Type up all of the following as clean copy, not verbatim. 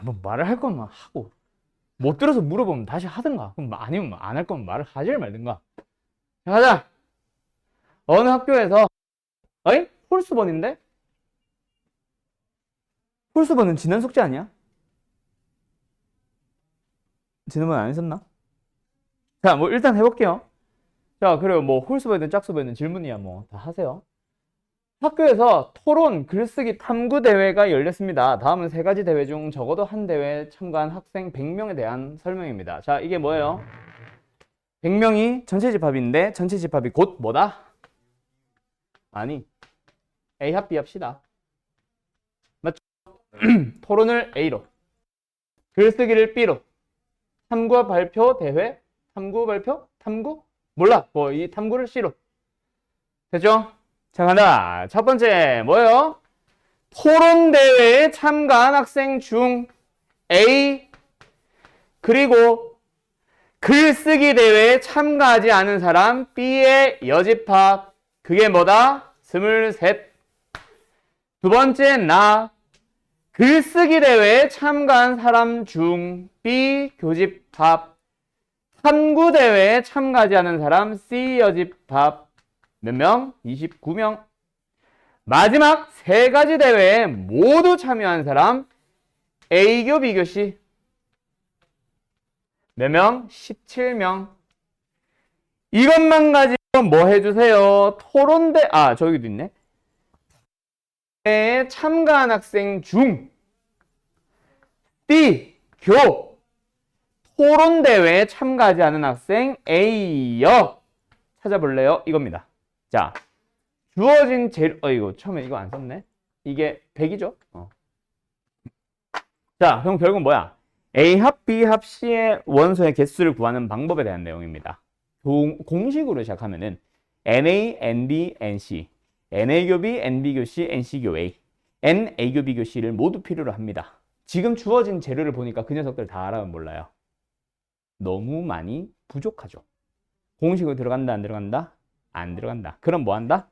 뭐 말을 할 거면 하고 못 들어서 물어보면 다시 하든가. 그럼 아니면 안 할 거면 말을 하질 말든가. 자, 가자. 어느 학교에서 어이? 홀수번인데? 홀수번은 지난 숙제 아니야? 지난번 안 했었나? 자, 뭐 일단 해볼게요. 자, 그리고 뭐 홀수번이든 짝수번이든 질문이야 뭐 다 하세요. 학교에서 토론, 글쓰기, 탐구 대회가 열렸습니다. 다음은 세 가지 대회 중 적어도 한 대회에 참가한 학생 100명에 대한 설명입니다. 자, 이게 뭐예요? 100명이 전체 집합인데 전체 집합이 곧 뭐다? 아니, A 합 B 합시다. 맞죠? 토론을 A로, 글쓰기를 B로, 탐구 발표 대회, 탐구 발표, 탐구? 몰라. 뭐 이 탐구를 C로. 됐죠? 자, 간다. 첫 번째 뭐예요? 토론 대회에 참가한 학생 중 A, 그리고 글쓰기 대회에 참가하지 않은 사람 B의 여집합. 그게 뭐다? 23. 두 번째 나, 글쓰기 대회에 참가한 사람 중 B 교집합. 탐구 대회에 참가하지 않은 사람 C 여집합. 몇 명? 29명. 마지막 세 가지 대회에 모두 참여한 사람 A교 B교 C. 몇 명? 17명. 이것만 가지고 뭐 해주세요? 토론대, 저기도 있네. 에 참가한 학생 중 B, 교, 토론대회에 참가하지 않은 학생 A여. 찾아볼래요? 이겁니다. 자, 주어진 재료, 이거 처음에 이거 안 썼네. 이게 100이죠? 자, 그럼 결국 뭐야? A 합 B 합 C의 원소의 개수를 구하는 방법에 대한 내용입니다. 공식으로 시작하면은 NA, NB, NC, NA 교비, NB 교시, NC 교 A, NA 교비 교시를 모두 필요로 합니다. 지금 주어진 재료를 보니까 그 녀석들 다 알아면 몰라요. 너무 많이 부족하죠. 공식으로 들어간다, 안 들어간다? 안 들어간다. 그럼 뭐 한다?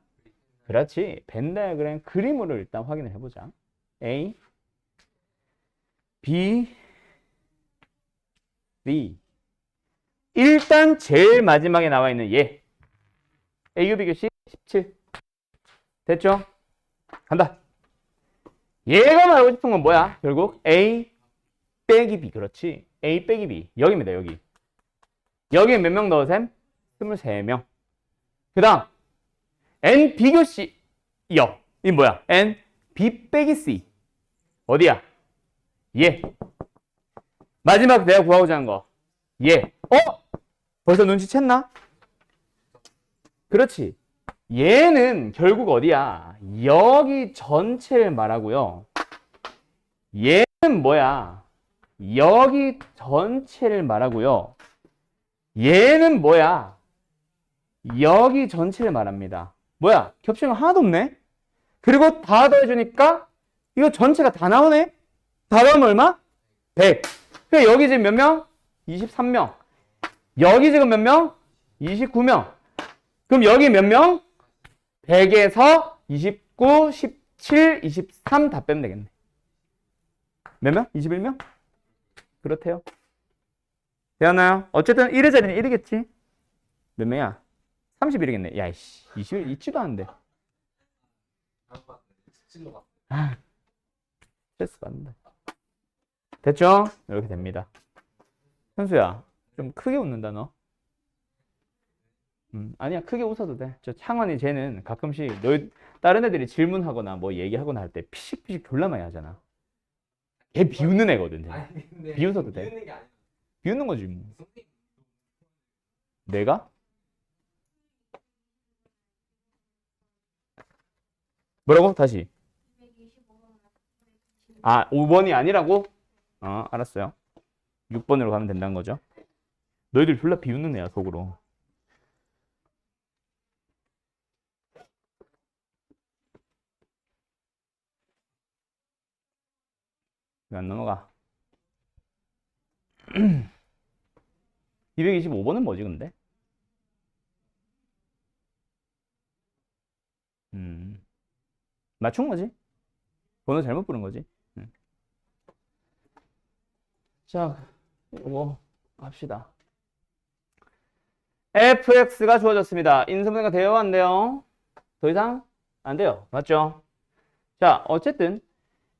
그렇지. 벤 다이어그램 그림으로 일단 확인을 해보자. A, B, C. 일단 제일 마지막에 나와 있는 얘. A, U, B 교시 17. 됐죠? 간다. 얘가 말하고 싶은 건 뭐야? 결국 A 빼기 B. 그렇지. A 빼기 B. 여기입니다. 여기. 여기에 몇 명 넣으셈? 23명. 그 다음 N 비교 C 여. 이 뭐야? N B 빼기 C. 어디야? 얘. 마지막 내가 구하고자 하는 거. 얘. 벌써 눈치챘나? 그렇지. 얘는 결국 어디야? 여기 전체를 말하고요. 얘는 뭐야? 여기 전체를 말하고요. 얘는 뭐야? 여기 전체를 말합니다. 뭐야? 겹치는 거 하나도 없네? 그리고 다 더해주니까 이거 전체가 다 나오네? 다 더하면 얼마? 100. 그러니까 여기 지금 몇 명? 23명. 여기 지금 몇 명? 29명. 그럼 여기 몇 명? 100에서 29, 17, 23 다 빼면 되겠네. 몇 명? 21명? 그렇대요. 되었나요? 어쨌든 1의 자리는 1이겠지? 몇 명이야? 31이겠네. 야, 이씨. 21 있지도 않은데. 스트레스 받는다. 됐죠? 이렇게 됩니다. 현수야, 좀 크게 웃는다, 너. 아니야, 크게 웃어도 돼. 저 창원이 쟤는 가끔씩 다른 애들이 질문하거나 뭐 얘기하거나 할 때 피식피식 졸라 많이 하잖아. 걔 비웃는 애거든. 비웃어도 돼. 비웃는 거지, 뭐. 내가? 뭐라고? 다시. 5번이 아니라고? 알았어요. 6번으로 가면 된다는 거죠. 너희들 졸라 비웃는 애야, 속으로. 왜 안 넘어가? 225번은 뭐지, 근데? 맞춘 거지? 번호 잘못 부른 거지? 자, 이거 합시다. fx가 주어졌습니다. 인수분해가 되어 안 돼요? 더 이상 안 돼요. 맞죠? 자, 어쨌든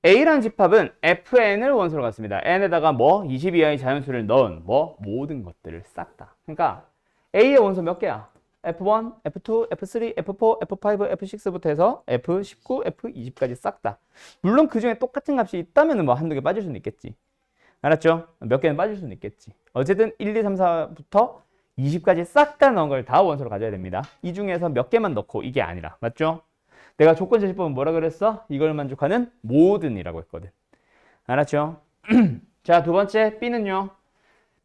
A라는 집합은 fn을 원소로 갖습니다. n에다가 뭐 20 이하의 자연수를 넣은 뭐 모든 것들을 싹 다. 그러니까 A의 원소 몇 개야? F1, F2, F3, F4, F5, F6부터 해서 F19, F20까지 싹 다. 물론 그 중에 똑같은 값이 있다면 뭐 한두 개 빠질 수는 있겠지. 알았죠? 몇 개는 빠질 수는 있겠지. 어쨌든 1, 2, 3, 4부터 20까지 싹 다 넣은 걸 다 원소로 가져야 됩니다. 이 중에서 몇 개만 넣고 이게 아니라. 맞죠? 내가 조건 제시법은 뭐라 그랬어? 이걸 만족하는 모든이라고 했거든. 알았죠? 자, 두 번째 B는요.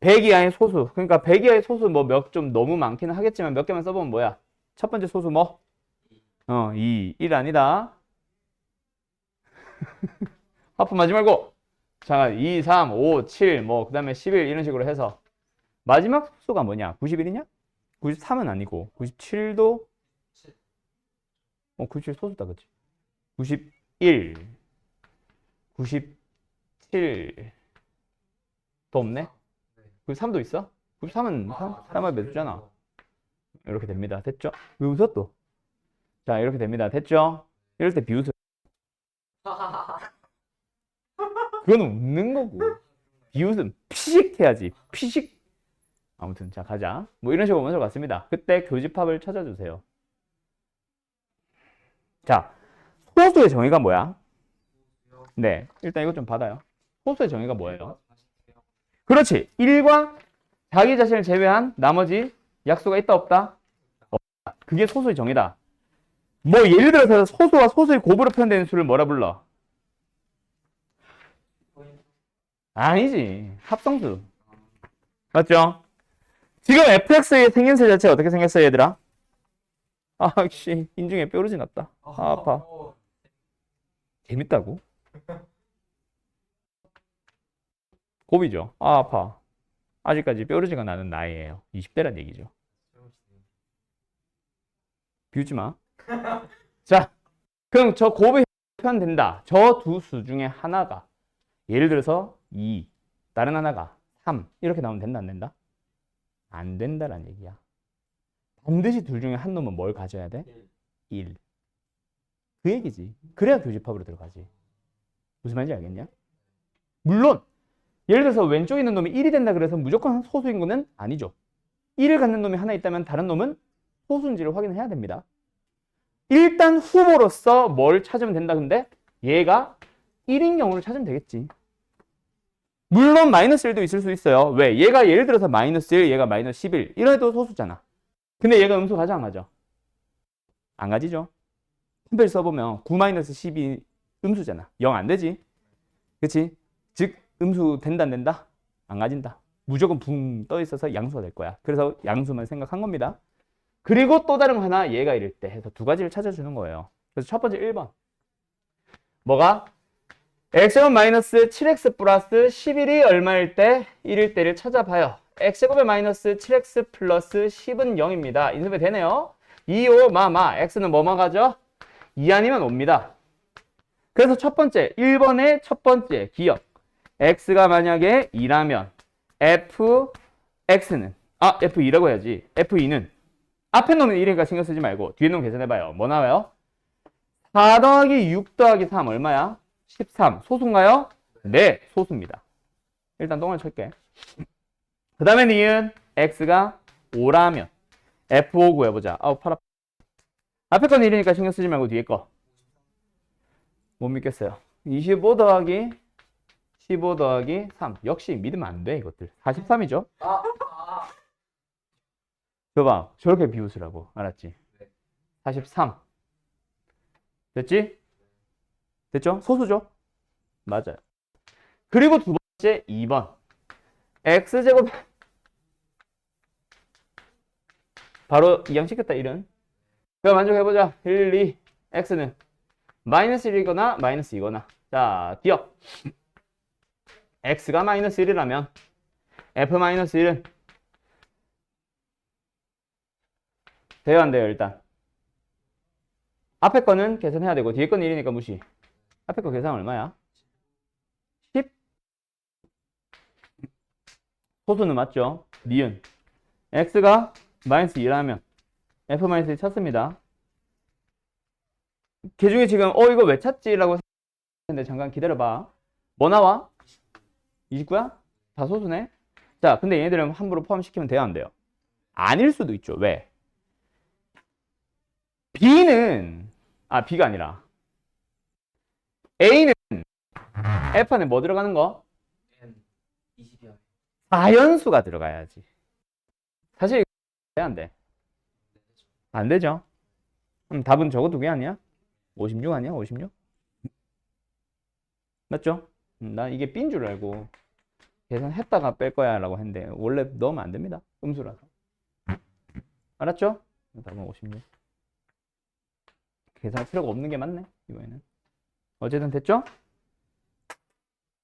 100 이하의 소수. 그러니까 100 이하의 소수 뭐 몇 좀 너무 많기는 하겠지만 몇 개만 써보면 뭐야? 첫 번째 소수 뭐? 2, 1 아니다. 하품하지 말고. 자, 2, 3, 5, 7, 뭐, 그 다음에 11 이런 식으로 해서 마지막 소수가 뭐냐? 91이냐? 93은 아니고 97도 97 소수다, 그치? 91, 97 또 없네? 93도 있어? 93은 3의 매수잖아. 이렇게 됩니다. 됐죠? 왜 웃어 또? 자, 이렇게 됩니다. 됐죠? 이럴 때 비웃어. 그건 웃는 거고. 비웃음 피식 해야지. 피식. 아무튼 자, 가자. 뭐 이런 식으로 먼저 갔습니다. 그때 교집합을 찾아주세요. 자, 소수의 정의가 뭐야? 네, 일단 이것 좀 받아요. 소수의 정의가 뭐예요? 그렇지. 1과 자기 자신을 제외한 나머지 약수가 있다 없다? 없다. 그게 소수의 정의다. 뭐 예를 들어서 소수와 소수의 곱으로 표현되는 수를 뭐라 불러? 아니지. 합성수. 맞죠? 지금 fx의 생긴세 자체가 어떻게 생겼어요, 얘들아? 아씨, 인중에 뾰루지 났다. 아파. 재밌다고? 곱이죠. 아파. 아직까지 뾰루지가 나는 나이에요. 20대란 얘기죠. 비웃지 마. 자, 그럼 저 곱이 표현된다. 저 두 수 중에 하나가 예를 들어서 2, 다른 하나가 3 이렇게 나오면 된다, 안 된다? 안 된다란 얘기야. 반드시 둘 중에 한 놈은 뭘 가져야 돼? 1. 그 얘기지. 그래야 교집합으로 들어가지. 무슨 말인지 알겠냐? 물론 예를 들어서 왼쪽에 있는 놈이 1이 된다 그래서 무조건 소수인 거는 아니죠. 1을 갖는 놈이 하나 있다면 다른 놈은 소수인지를 확인해야 됩니다. 일단 후보로서 뭘 찾으면 된다. 근데 얘가 1인 경우를 찾으면 되겠지. 물론 마이너스 1도 있을 수 있어요. 왜? 얘가 예를 들어서 마이너스 1, 얘가 마이너스 11 이래도 소수잖아. 근데 얘가 음수 가져 안 가져? 안 가지죠. 펜펠 써보면 9-12 음수잖아. 0 안 되지. 그치? 즉 음수 된다 안 된다? 안 가진다. 무조건 붕 떠 있어서 양수가 될 거야. 그래서 양수만 생각한 겁니다. 그리고 또 다른 거 하나 얘가 이럴 때 해서 두 가지를 찾아주는 거예요. 그래서 첫 번째 1번 뭐가? x제곱 마이너스 7x 플러스 11이 얼마일 때 1일 때를 찾아봐요. x제곱에 마이너스 7x 플러스 10은 0입니다. 인수분해 되네요. 2, 5, 마마 x는 뭐만 가죠? 2 아니면 5입니다. 그래서 첫 번째 1번의 첫 번째 기억 x가 만약에 2라면 fx는 f2라고 해야지. f2는 앞에 놈은 1이니까 신경 쓰지 말고 뒤에 놈 계산해봐요. 뭐 나와요? 4 더하기 6 더하기 3 얼마야? 13. 소수인가요? 네, 소수입니다. 일단 똥을 칠게. 그 다음에 니은 x가 5라면 f5 구해보자. 아우 팔 아파. 앞에 건 1이니까 신경 쓰지 말고 뒤에 거. 못 믿겠어요. 25 더하기 15 더하기 3. 역시 믿으면 안 돼, 이것들. 43이죠? 봐봐. 저렇게 비웃으라고. 알았지? 43. 됐지? 됐죠? 소수죠? 맞아요. 그리고 두 번째 2번. x제곱 바로 이양시켰다 1은. 그럼 만족해보자. 1, 2. x는 마이너스 1이거나 마이너스 2거나. 자, 기억. x가 마이너스 1이라면 F-1은 돼요, 안 돼요, 일단? 앞에 거는 계산해야 되고, 뒤에 거는 1이니까 무시. 앞에 거 계산 얼마야? 10? 소수는 맞죠? 니은. x가 마이너스 2라면 F-1 찾습니다. 걔 중에 지금, 이거 왜 찾지? 라고 생각했는데, 잠깐 기다려봐. 뭐 나와? 29야? 다 소수네? 자, 근데 얘네들은 함부로 포함시키면 돼요, 안 돼요? 아닐 수도 있죠. 왜? B가 아니라 A는 F 안에 뭐 들어가는 거? 20이요. 4연수가 들어가야지. 사실 이거 돼, 안 돼? 안 되죠. 그럼 답은 저거 두 개 아니야? 56 아니야? 56? 맞죠? 난 이게 B인 줄 알고 계산했다가 뺄 거야 라고 했는데 원래 넣으면 안 됩니다. 음수라서. 알았죠? 답은 56. 계산할 필요가 없는 게 맞네, 이번에는. 어쨌든 됐죠?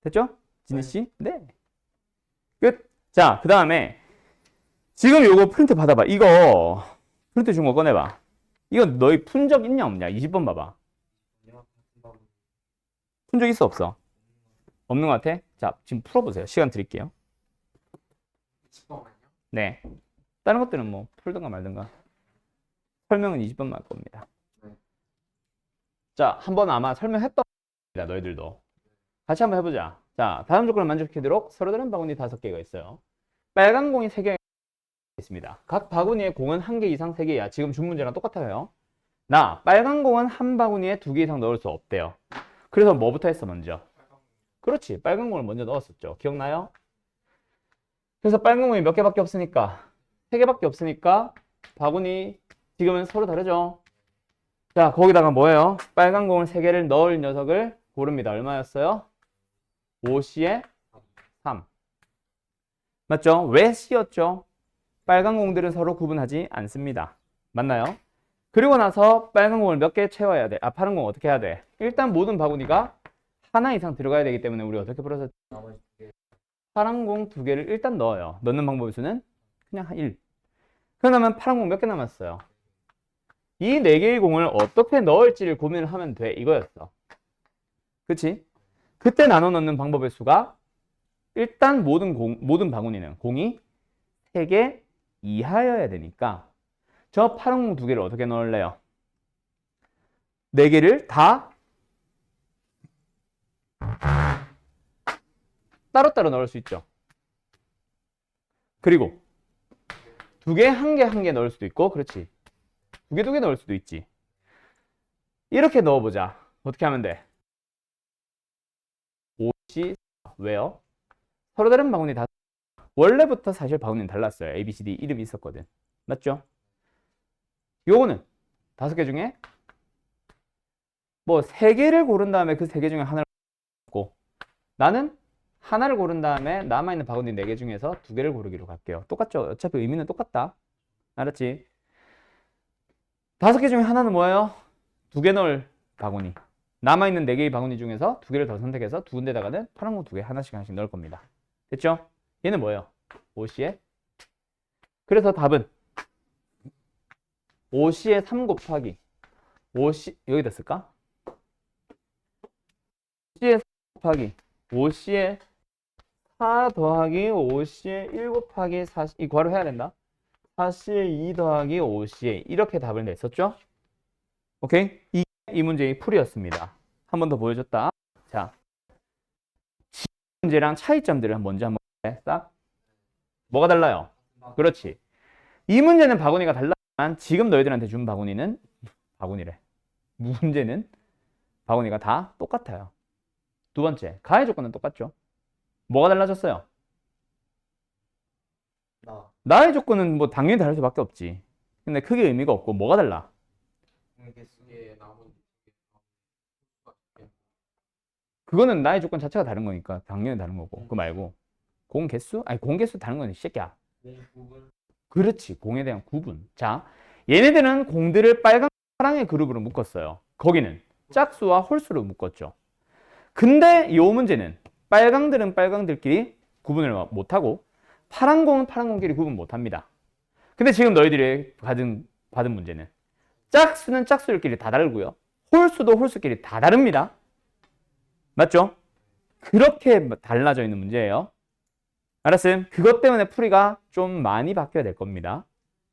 됐죠? 지니씨? 네. 끝. 자, 그 다음에 지금 요거 프린트 받아봐. 이거 프린트 준 거 꺼내봐. 이거 너희 푼 적 있냐 없냐? 20번 봐봐. 푼 적 있어 없어? 없는 것 같아? 자, 지금 풀어보세요. 시간 드릴게요. 10번만요? 네. 다른 것들은 뭐 풀든가 말든가. 설명은 20번만 할 겁니다. 네. 자, 한번 아마 설명했던 겁니다. 너희들도. 같이 한번 해보자. 자, 다음 조건을 만족하도록 서로 다른 바구니 5개가 있어요. 빨간 공이 3개 있습니다. 각 바구니에 공은 1개 이상 3개야. 지금 준 문제랑 똑같아요. 빨간 공은 한 바구니에 2개 이상 넣을 수 없대요. 그래서 뭐부터 했어, 먼저? 그렇지. 빨간 공을 먼저 넣었었죠. 기억나요? 그래서 빨간 공이 몇 개밖에 없으니까 3개밖에 없으니까 바구니 지금은 서로 다르죠. 자, 거기다가 뭐예요? 빨간 공을 3개를 넣을 녀석을 고릅니다. 얼마였어요? 5C에 3. 맞죠? 왜 C였죠? 빨간 공들은 서로 구분하지 않습니다. 맞나요? 그리고 나서 빨간 공을 몇 개 채워야 돼? 파란 공 어떻게 해야 돼? 일단 모든 바구니가 하나 이상 들어가야 되기 때문에 우리 어떻게 풀어서 나머지 2개. 파란 공 2개를 일단 넣어요. 넣는 방법의 수는 그냥 1. 그러면 파란 공 몇 개 남았어요? 이 4개의 공을 어떻게 넣을지를 고민을 하면 돼. 이거였어. 그치? 그때 나눠 넣는 방법의 수가 일단 모든 바구니는 공이 3개 이하여야 되니까 저 파란 공 2개를 어떻게 넣을래요? 4개를 다 따로따로 넣을 수 있죠. 그리고 2개, 1개 넣을 수도 있고, 그렇지. 2개 넣을 수도 있지. 이렇게 넣어보자. 어떻게 하면 돼? 5C, 왜요? 서로 다른 바구니 다, 원래부터 사실 바구니는 달랐어요. A, B, C, D 이름이 있었거든. 맞죠? 요거는 5개 중에 뭐 3개를 고른 다음에 그 3개 중에 하나를 고르고 나는 하나를 고른 다음에 남아있는 바구니 4개 중에서 2개를 고르기로 갈게요. 똑같죠? 어차피 의미는 똑같다. 알았지? 5개 중에 하나는 뭐예요? 2개 넣을 바구니. 남아있는 4개의 바구니 중에서 2개를 더 선택해서 두 군데다가는 파란 공 2개 하나씩 넣을 겁니다. 됐죠? 얘는 뭐예요? 5C에. 그래서 답은 5C에 3 곱하기 5C, 여기다 쓸까? 5C에 3 곱하기 5C에 4 더하기 5C에 1 곱하기 4, 이 괄호 해야 된다. 4C에 2 더하기 5C에 이렇게 답을 냈었죠? 오케이? 이 문제의 풀이였습니다. 한 번 더 보여줬다. 자, 문제랑 차이점들을 먼저 한번 싹. 뭐가 달라요? 그렇지. 이 문제는 바구니가 달라만 지금 너희들한테 준 바구니는 바구니래. 문제는 바구니가 다 똑같아요. 두 번째, 가해 조건은 똑같죠. 뭐가 달라졌어요? 나의 조건은 뭐 당연히 다를 수밖에 없지. 근데 크게 의미가 없고 뭐가 달라? 그거는 나의 조건 자체가 다른 거니까 당연히 다른 거고. 그거 말고 공 개수? 아니 공 개수 다른 거는 이 새끼야. 그렇지. 공에 대한 구분. 자, 얘네들은 공들을 빨강 파랑의 그룹으로 묶었어요. 거기는 짝수와 홀수로 묶었죠. 근데 이 문제는 빨강들은 빨강들끼리 구분을 못하고 파란 공은 파란 공끼리 구분 못합니다. 근데 지금 너희들이 받은 문제는 짝수는 짝수들끼리 다 다르고요. 홀수도 홀수끼리 다 다릅니다. 맞죠? 그렇게 달라져 있는 문제예요. 알았음? 그것 때문에 풀이가 좀 많이 바뀌어야 될 겁니다.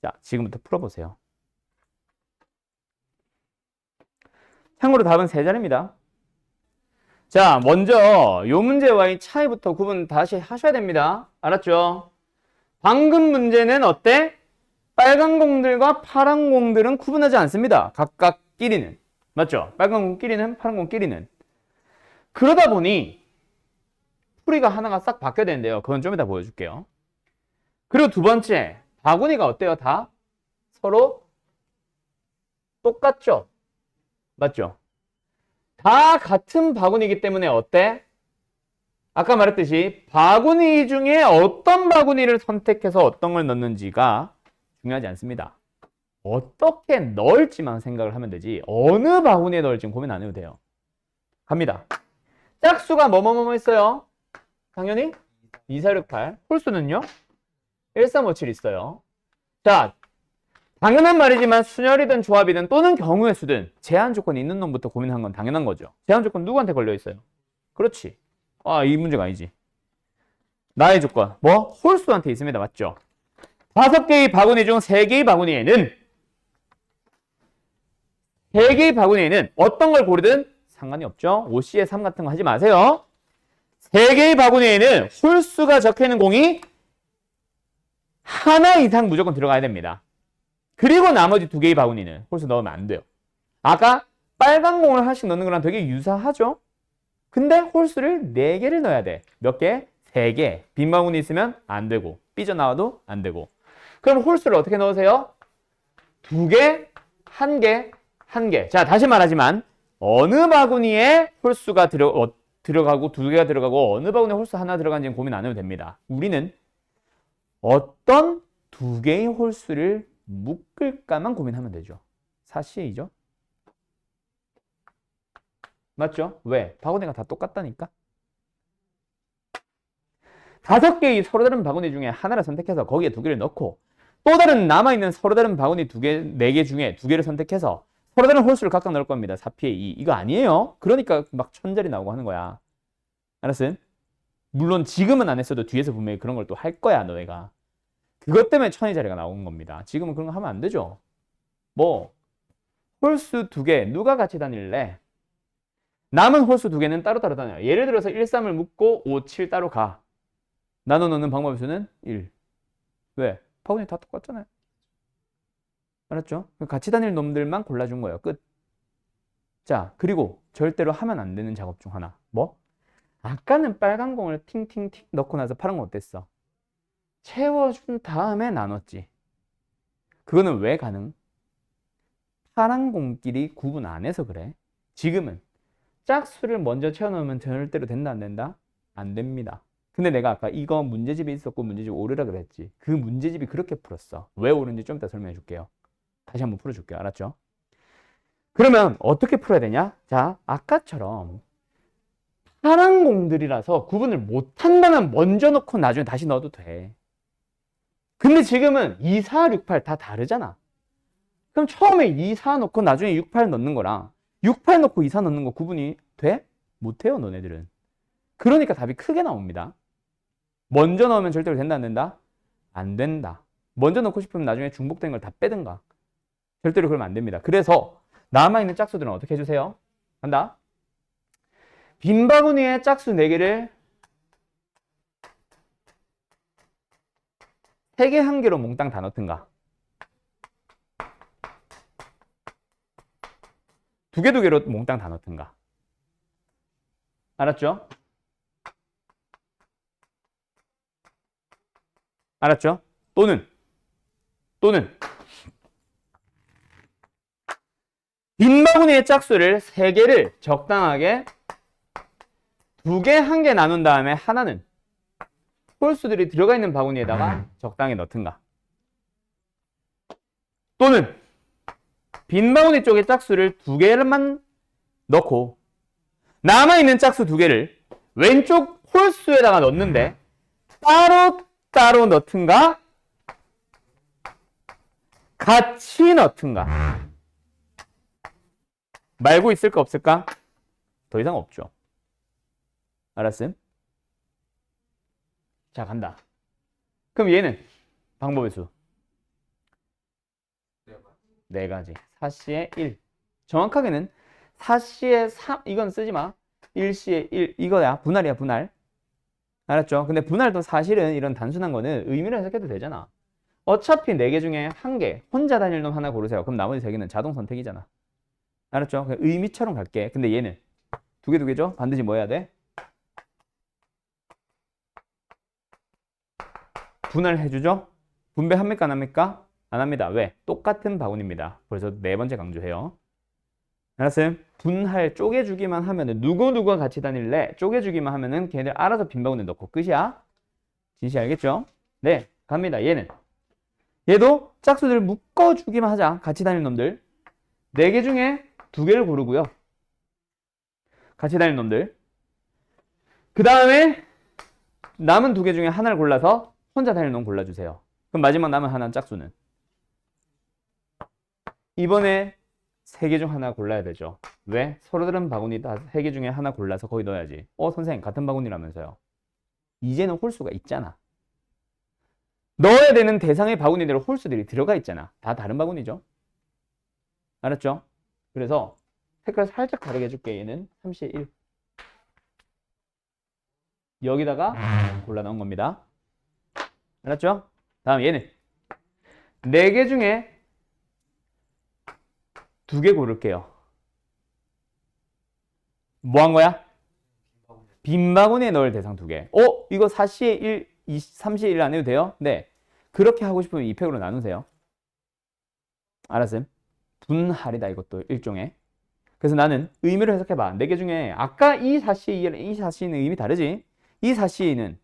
자, 지금부터 풀어보세요. 참고로 답은 세 자리입니다. 자, 먼저 이 문제와의 차이부터 구분 다시 하셔야 됩니다. 알았죠? 방금 문제는 어때? 빨간 공들과 파란 공들은 구분하지 않습니다. 각각끼리는. 맞죠? 빨간 공끼리는 파란 공끼리는. 그러다 보니 풀이가 하나가 싹 바뀌어야 되는데요. 그건 좀 이따 보여줄게요. 그리고 두 번째, 바구니가 어때요? 다 서로 똑같죠? 맞죠? 다 같은 바구니이기 때문에 어때? 아까 말했듯이 바구니 중에 어떤 바구니를 선택해서 어떤 걸 넣는지가 중요하지 않습니다. 어떻게 넣을지만 생각을 하면 되지 어느 바구니에 넣을지 고민 안 해도 돼요. 갑니다. 짝수가 뭐뭐뭐 있어요? 당연히 2, 4, 6, 8. 홀수는요? 1, 3, 5, 7 있어요. 자, 당연한 말이지만 순열이든 조합이든 또는 경우의 수든 제한 조건이 있는 놈부터 고민한 건 당연한 거죠. 제한 조건 누구한테 걸려 있어요? 그렇지. 아, 이 문제가 아니지. 나의 조건. 뭐? 홀수한테 있습니다. 맞죠? 5개의 바구니 중 3개의 바구니에는 어떤 걸 고르든 상관이 없죠. 5C에 3 같은 거 하지 마세요. 3개의 바구니에는 홀수가 적혀있는 공이 하나 이상 무조건 들어가야 됩니다. 그리고 나머지 2개의 바구니는 홀수 넣으면 안 돼요. 아까 빨간 공을 하나씩 넣는 거랑 되게 유사하죠? 근데 홀수를 4개를 넣어야 돼. 몇 개? 3개. 빈 바구니 있으면 안 되고 삐져나와도 안 되고. 그럼 홀수를 어떻게 넣으세요? 2개, 1개, 1개. 자, 다시 말하지만 어느 바구니에 홀수가 들어가고 2개가 들어가고 어느 바구니에 홀수 하나 들어가는지는 고민 안 해도 됩니다. 우리는 어떤 2개의 홀수를 묶을까만 고민하면 되죠. 사시이죠. 맞죠? 왜? 바구니가 다 똑같다니까. 5개의 서로 다른 바구니 중에 하나를 선택해서 거기에 2개를 넣고 또 다른 남아있는 서로 다른 바구니 4개 중에 2개를 선택해서 서로 다른 홀수를 각각 넣을 겁니다. 4P에 2. 이거 아니에요. 그러니까 막 천자리 나오고 하는 거야. 알았음? 물론 지금은 안 했어도 뒤에서 분명히 그런 걸 또 할 거야, 너희가. 그것 때문에 천의 자리가 나온 겁니다. 지금은 그런 거 하면 안 되죠. 뭐 홀수 2개 누가 같이 다닐래? 남은 홀수 2개는 따로따로 다녀요. 예를 들어서 1, 3을 묶고 5, 7 따로 가. 나눠 넣는 방법의 수는 1. 왜? 바구니 다 똑같잖아요. 알았죠? 같이 다닐 놈들만 골라준 거예요. 끝. 자, 그리고 절대로 하면 안 되는 작업 중 하나. 뭐? 아까는 빨간 공을 팅팅팅 넣고 나서 파란 건 어땠어? 채워준 다음에 나눴지. 그거는 왜 가능? 파란 공끼리 구분 안 해서 그래. 지금은 짝수를 먼저 채워놓으면 절대로 된다 안 된다? 안 됩니다. 근데 내가 아까 이거 문제집이 있었고 문제집 오르라 그랬지. 그 문제집이 그렇게 풀었어. 왜 오른지 좀 이따 설명해 줄게요. 다시 한번 풀어줄게요. 알았죠? 그러면 어떻게 풀어야 되냐? 자, 아까처럼 파란 공들이라서 구분을 못한다면 먼저 넣고 나중에 다시 넣어도 돼. 근데 지금은 2, 4, 6, 8 다 다르잖아. 그럼 처음에 2, 4 넣고 나중에 6, 8 넣는 거랑 6, 8 넣고 2, 4 넣는 거 구분이 돼? 못해요, 너네들은. 그러니까 답이 크게 나옵니다. 먼저 넣으면 절대로 된다, 안 된다? 안 된다. 먼저 넣고 싶으면 나중에 중복된 걸 다 빼든가. 절대로 그러면 안 됩니다. 그래서 남아있는 짝수들은 어떻게 해주세요? 간다. 빈 바구니에 짝수 4개를 3개, 1개로 몽땅 다 넣든가. 2개, 2개로 몽땅 다 넣든가. 알았죠? 알았죠? 또는 빈 바구니의 짝수를 3개를 적당하게 2개, 1개 나눈 다음에 하나는 홀수들이 들어가 있는 바구니에다가 적당히 넣든가. 또는 빈 바구니 쪽에 짝수를 2개만 넣고 남아있는 짝수 2개를 왼쪽 홀수에다가 넣는데 따로 따로 넣든가 같이 넣든가. 말고 있을까 없을까? 더 이상 없죠. 알았음? 자, 간다. 그럼 얘는 방법의 수 네 가지. 4C의 1. 정확하게는 4C의 3 이건 쓰지 마. 1C의 1 이거야. 분할이야, 분할. 알았죠? 근데 분할도 사실은 이런 단순한 거는 의미를 해석해도 되잖아. 어차피 4개 중에 1개 혼자 다닐 놈 하나 고르세요. 그럼 나머지 3개는 자동 선택이잖아. 알았죠? 그냥 의미처럼 갈게. 근데 얘는 두 개죠? 반드시 뭐 해야 돼? 분할해주죠? 분배합니까 안 합니까? 안 합니다. 왜? 똑같은 바구니입니다. 그래서 4번째 강조해요. 알았어요? 분할 쪼개주기만 하면은 누구누구가 같이 다닐래? 쪼개주기만 하면은 걔네들 알아서 빈 바구니에 넣고 끝이야. 진시 알겠죠? 네, 갑니다. 얘도 짝수들 묶어주기만 하자. 같이 다닐 놈들. 4개 중에 2개를 고르고요. 같이 다닐 놈들. 그 다음에 남은 2개 중에 하나를 골라서 혼자 다닐 놈 골라주세요. 그럼 마지막 남은 하나는 짝수는? 이번에 3개 중 하나 골라야 되죠. 왜? 서로 다른 바구니 다 3개 중에 하나 골라서 거기 넣어야지. 선생님 같은 바구니라면서요. 이제는 홀수가 있잖아. 넣어야 되는 대상의 바구니대로 홀수들이 들어가 있잖아. 다 다른 바구니죠. 알았죠? 그래서 색깔 살짝 다르게 해줄게. 얘는 3C의 1. 여기다가 골라 넣은 겁니다. 알았죠? 다음 얘는 4개 중에 2개 고를게요. 뭐 한 거야? 빈 바구니에 넣을 대상 2개. 이거 4C의 1, 3C의 1 안 해도 돼요? 네. 그렇게 하고 싶으면 2팩으로 나누세요. 알았음? 분할이다 이것도 일종의. 그래서 나는 의미를 해석해봐. 4개 중에 아까 이 4C의 2랑 이 4C는 의미 다르지? 이 4C는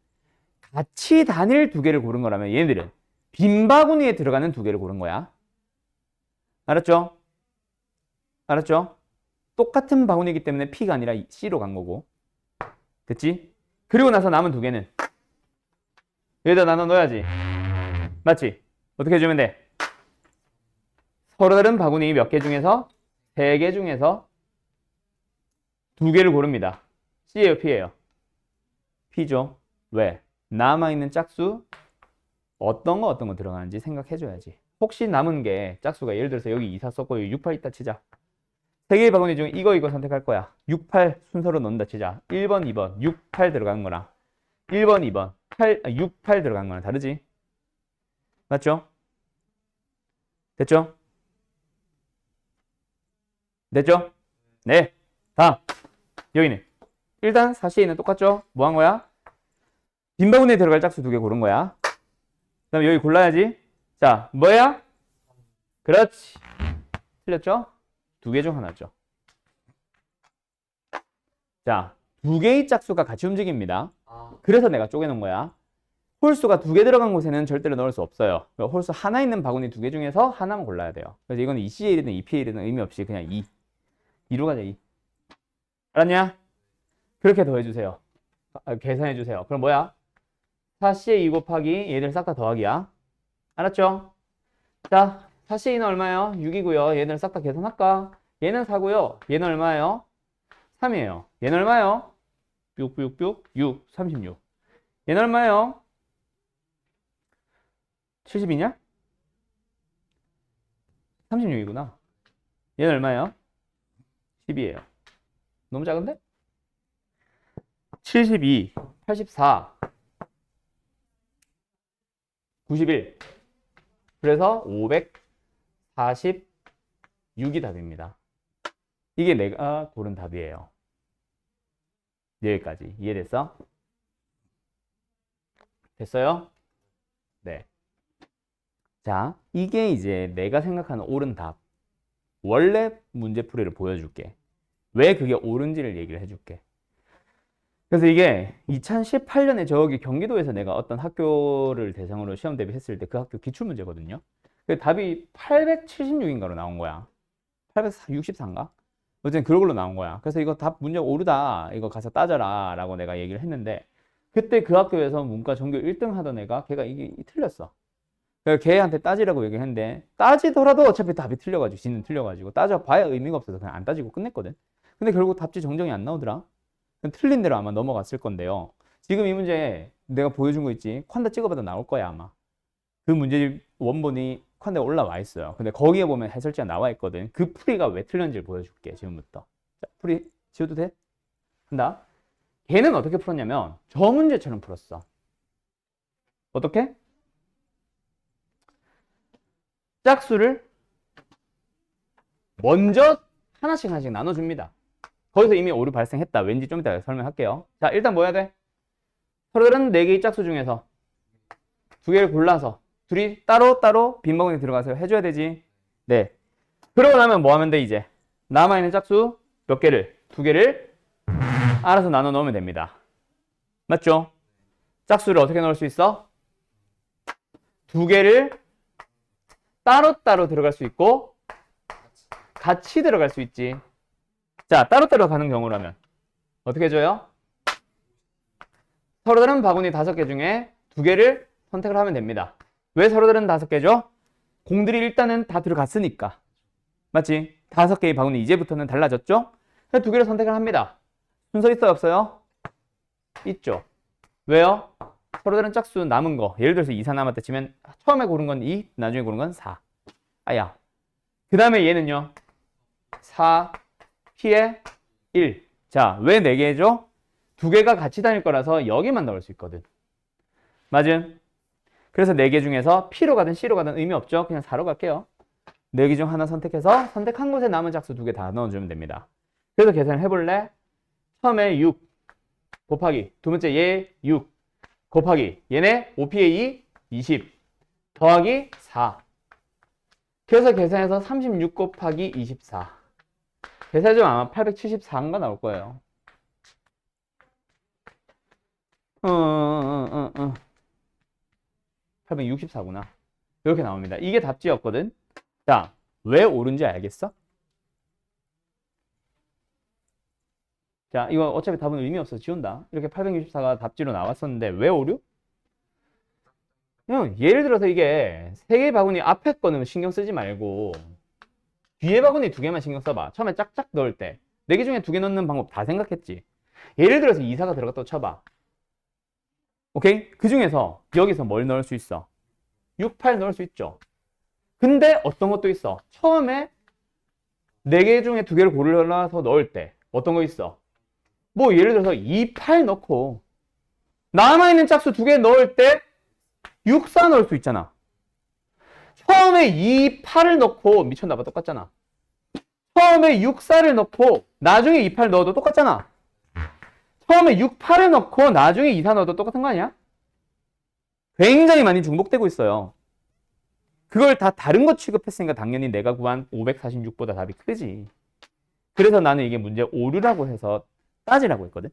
같이 다닐 2개를 고른 거라면 얘네들은 빈 바구니에 들어가는 2개를 고른 거야. 알았죠? 알았죠? 똑같은 바구니이기 때문에 P가 아니라 C로 간 거고. 됐지? 그리고 나서 남은 2개는 여기다 나눠 넣어야지. 맞지? 어떻게 해주면 돼? 서로 다른 바구니 몇 개 중에서 3개 중에서 2개를 고릅니다. C예요, P예요? P죠. 왜? 남아있는 짝수 어떤 거 들어가는지 생각해줘야지. 혹시 남은 게 짝수가 예를 들어서 여기 2, 4 썼고 여기 6, 8 있다 치자. 3개의 바구니 중에 이거 선택할 거야. 6, 8 순서로 넣는다 치자. 1번, 2번 6, 8 들어가는 거랑 1번, 2번 6, 8 들어가는 거랑 다르지? 맞죠? 됐죠? 됐죠? 네. 다음 여기는 일단 4C는 똑같죠? 뭐 한 거야? 빈 바구니에 들어갈 짝수 2개 고른 거야. 그 다음에 여기 골라야지. 자, 뭐야? 그렇지. 틀렸죠? 2개 중 하나죠. 자, 2개의 짝수가 같이 움직입니다. 그래서 내가 쪼개놓은 거야. 홀수가 2개 들어간 곳에는 절대로 넣을 수 없어요. 홀수 하나 있는 바구니 2개 중에서 하나만 골라야 돼요. 그래서 이건 2C의 1이든 2P의 1이든 의미 없이 그냥 2. 2로 가자, 2. 알았냐? 그렇게 더해주세요. 계산해주세요. 그럼 뭐야? 4C의 2 곱하기 얘들 싹 다 더하기야. 알았죠? 자, 4C의 2는 얼마예요? 6이고요. 얘들 싹 다 계산할까? 얘는 4고요. 얘는 얼마예요? 3이에요. 얘는 얼마예요? 6, 36. 얘는 얼마예요? 70이냐? 36이구나. 얘는 얼마예요? 10이에요. 너무 작은데? 72, 84, 91. 그래서 546이 답입니다. 이게 내가 고른 답이에요. 여기까지. 이해됐어? 됐어요? 네. 자, 이게 이제 내가 생각하는 옳은 답. 원래 문제풀이를 보여줄게. 왜 그게 옳은지를 얘기를 해줄게. 그래서 이게 2018년에 저기 경기도에서 내가 어떤 학교를 대상으로 시험 대비했을 때 그 학교 기출문제거든요. 그 답이 876인가로 나온 거야. 864인가? 어쨌든 그런 걸로 나온 거야. 그래서 이거 답 문제 오르다. 이거 가서 따져라. 라고 내가 얘기를 했는데 그때 그 학교에서 문과 전교 1등 하던 애가 걔가 이게 틀렸어. 그래서 걔한테 따지라고 얘기했는데 따지더라도 어차피 답이 틀려가지고 지는 틀려가지고 따져봐야 의미가 없어서 그냥 안 따지고 끝냈거든. 근데 결국 답지 정정이 안 나오더라. 그럼 틀린 대로 아마 넘어갔을 건데요. 지금 이 문제 내가 보여준 거 있지? 콴다 찍어봐도 나올 거야 아마. 그 문제 원본이 콴다에 올라와 있어요. 근데 거기에 보면 해설지가 나와 있거든. 그 풀이가 왜 틀렸는지를 보여줄게 지금부터. 자, 풀이 지워도 돼? 한다. 걔는 어떻게 풀었냐면 저 문제처럼 풀었어. 어떻게? 짝수를 먼저 하나씩 나눠줍니다. 거기서 이미 오류 발생했다. 왠지 좀 이따 설명할게요. 자, 일단 뭐 해야 돼? 서로들은 4개의 짝수 중에서 2개를 골라서 둘이 따로따로 빈 바구니에 들어가서 해줘야 되지. 네. 그러고 나면 뭐 하면 돼 이제? 남아있는 짝수 몇 개를? 2개를 알아서 나눠 넣으면 됩니다. 맞죠? 짝수를 어떻게 넣을 수 있어? 2개를 따로따로 들어갈 수 있고 같이 들어갈 수 있지. 자, 따로따로 가는 경우라면 어떻게 해줘요? 서로 다른 바구니 5개 중에 2개를 선택을 하면 됩니다. 왜 서로 다른 5개죠? 공들이 일단은 다 들어갔으니까. 맞지? 5개의 바구니 이제부터는 달라졌죠? 그래서 2개를 선택을 합니다. 순서 있어요? 없어요? 있죠. 왜요? 서로 다른 짝수 남은 거. 예를 들어서 2, 4 남았다 치면 처음에 고른 건 2, 나중에 고른 건 4. 아야. 그 다음에 얘는요. 4, P에 1. 자, 왜 4개죠? 2개가 같이 다닐 거라서 여기만 넣을 수 있거든. 맞음? 그래서 4개 중에서 P로 가든 C로 가든 의미 없죠? 그냥 4로 갈게요. 4개 중 하나 선택해서 선택한 곳에 남은 짝수 2개 다 넣어주면 됩니다. 그래서 계산을 해볼래? 처음에 6 곱하기 두 번째 얘 6 곱하기 얘네 5P에 2, 20 더하기 4. 그래서 계산해서 36 곱하기 24. 계산해주면 아마 874인가 나올 거예요. 864구나. 이렇게 나옵니다. 이게 답지였거든. 자, 왜 옳은지 알겠어? 자, 이거 어차피 답은 의미 없어서 지운다. 이렇게 864가 답지로 나왔었는데 왜 오류? 그냥 예를 들어서 이게 3개 바구니 앞에 거는 신경 쓰지 말고 뒤에 바구니 2개만 신경 써봐. 처음에 짝짝 넣을 때 4개 중에 2개 넣는 방법 다 생각했지. 예를 들어서 2, 4가 들어갔다고 쳐봐. 오케이? 그 중에서 여기서 뭘 넣을 수 있어? 6, 8 넣을 수 있죠. 근데 어떤 것도 있어. 처음에 4개 중에 2개를 골라서 넣을 때 어떤 거 있어? 뭐 예를 들어서 2, 8 넣고 남아있는 짝수 2개 넣을 때 6, 4 넣을 수 있잖아. 처음에 2, 8을 넣고 미쳤나봐 똑같잖아. 처음에 6, 4를 넣고 나중에 2, 8 넣어도 똑같잖아. 처음에 6, 8을 넣고 나중에 2, 4 넣어도 똑같은 거 아니야? 굉장히 많이 중복되고 있어요. 그걸 다 다른 거 취급했으니까 당연히 내가 구한 546보다 답이 크지. 그래서 나는 이게 문제 오류라고 해서 따지라고 했거든.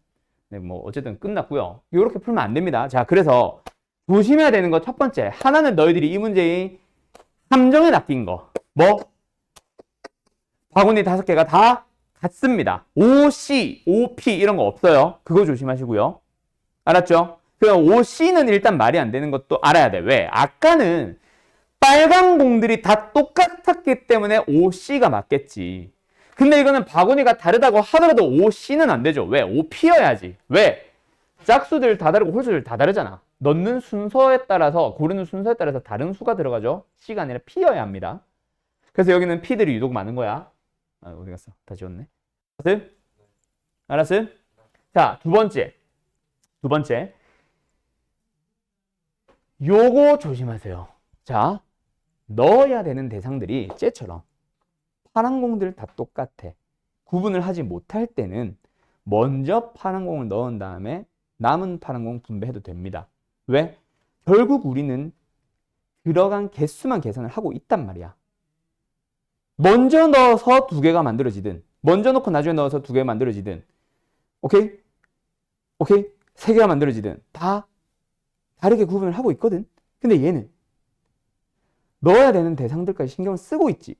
네, 뭐 어쨌든 끝났고요. 이렇게 풀면 안 됩니다. 자, 그래서 조심해야 되는 거 첫 번째. 하나는 너희들이 이 문제의 함정에 낚인 거. 뭐? 바구니 5개가 다 같습니다. OC, OP 이런 거 없어요. 그거 조심하시고요. 알았죠? 그럼 OC는 일단 말이 안 되는 것도 알아야 돼. 왜? 아까는 빨간 공들이 다 똑같았기 때문에 OC가 맞겠지. 근데 이거는 바구니가 다르다고 하더라도 OC는 안 되죠. 왜? OP여야지. 왜? 짝수들 다 다르고 홀수들 다 다르잖아. 넣는 순서에 따라서, 고르는 순서에 따라서 다른 수가 들어가죠. C가 아니라 P여야 합니다. 그래서 여기는 P들이 유독 많은 거야. 아, 어디 갔어? 다 지웠네. 알았음? 알았음? 자, 두 번째. 요거 조심하세요. 자, 넣어야 되는 대상들이 쟤처럼 파란 공들 다 똑같아. 구분을 하지 못할 때는 먼저 파란 공을 넣은 다음에 남은 파란 공 분배해도 됩니다. 왜? 결국 우리는 들어간 개수만 계산을 하고 있단 말이야. 먼저 넣어서 2개가 만들어지든 먼저 넣고 나중에 넣어서 2개가 만들어지든 오케이? 3개가 만들어지든 다 다르게 구분을 하고 있거든. 근데 얘는 넣어야 되는 대상들까지 신경을 쓰고 있지.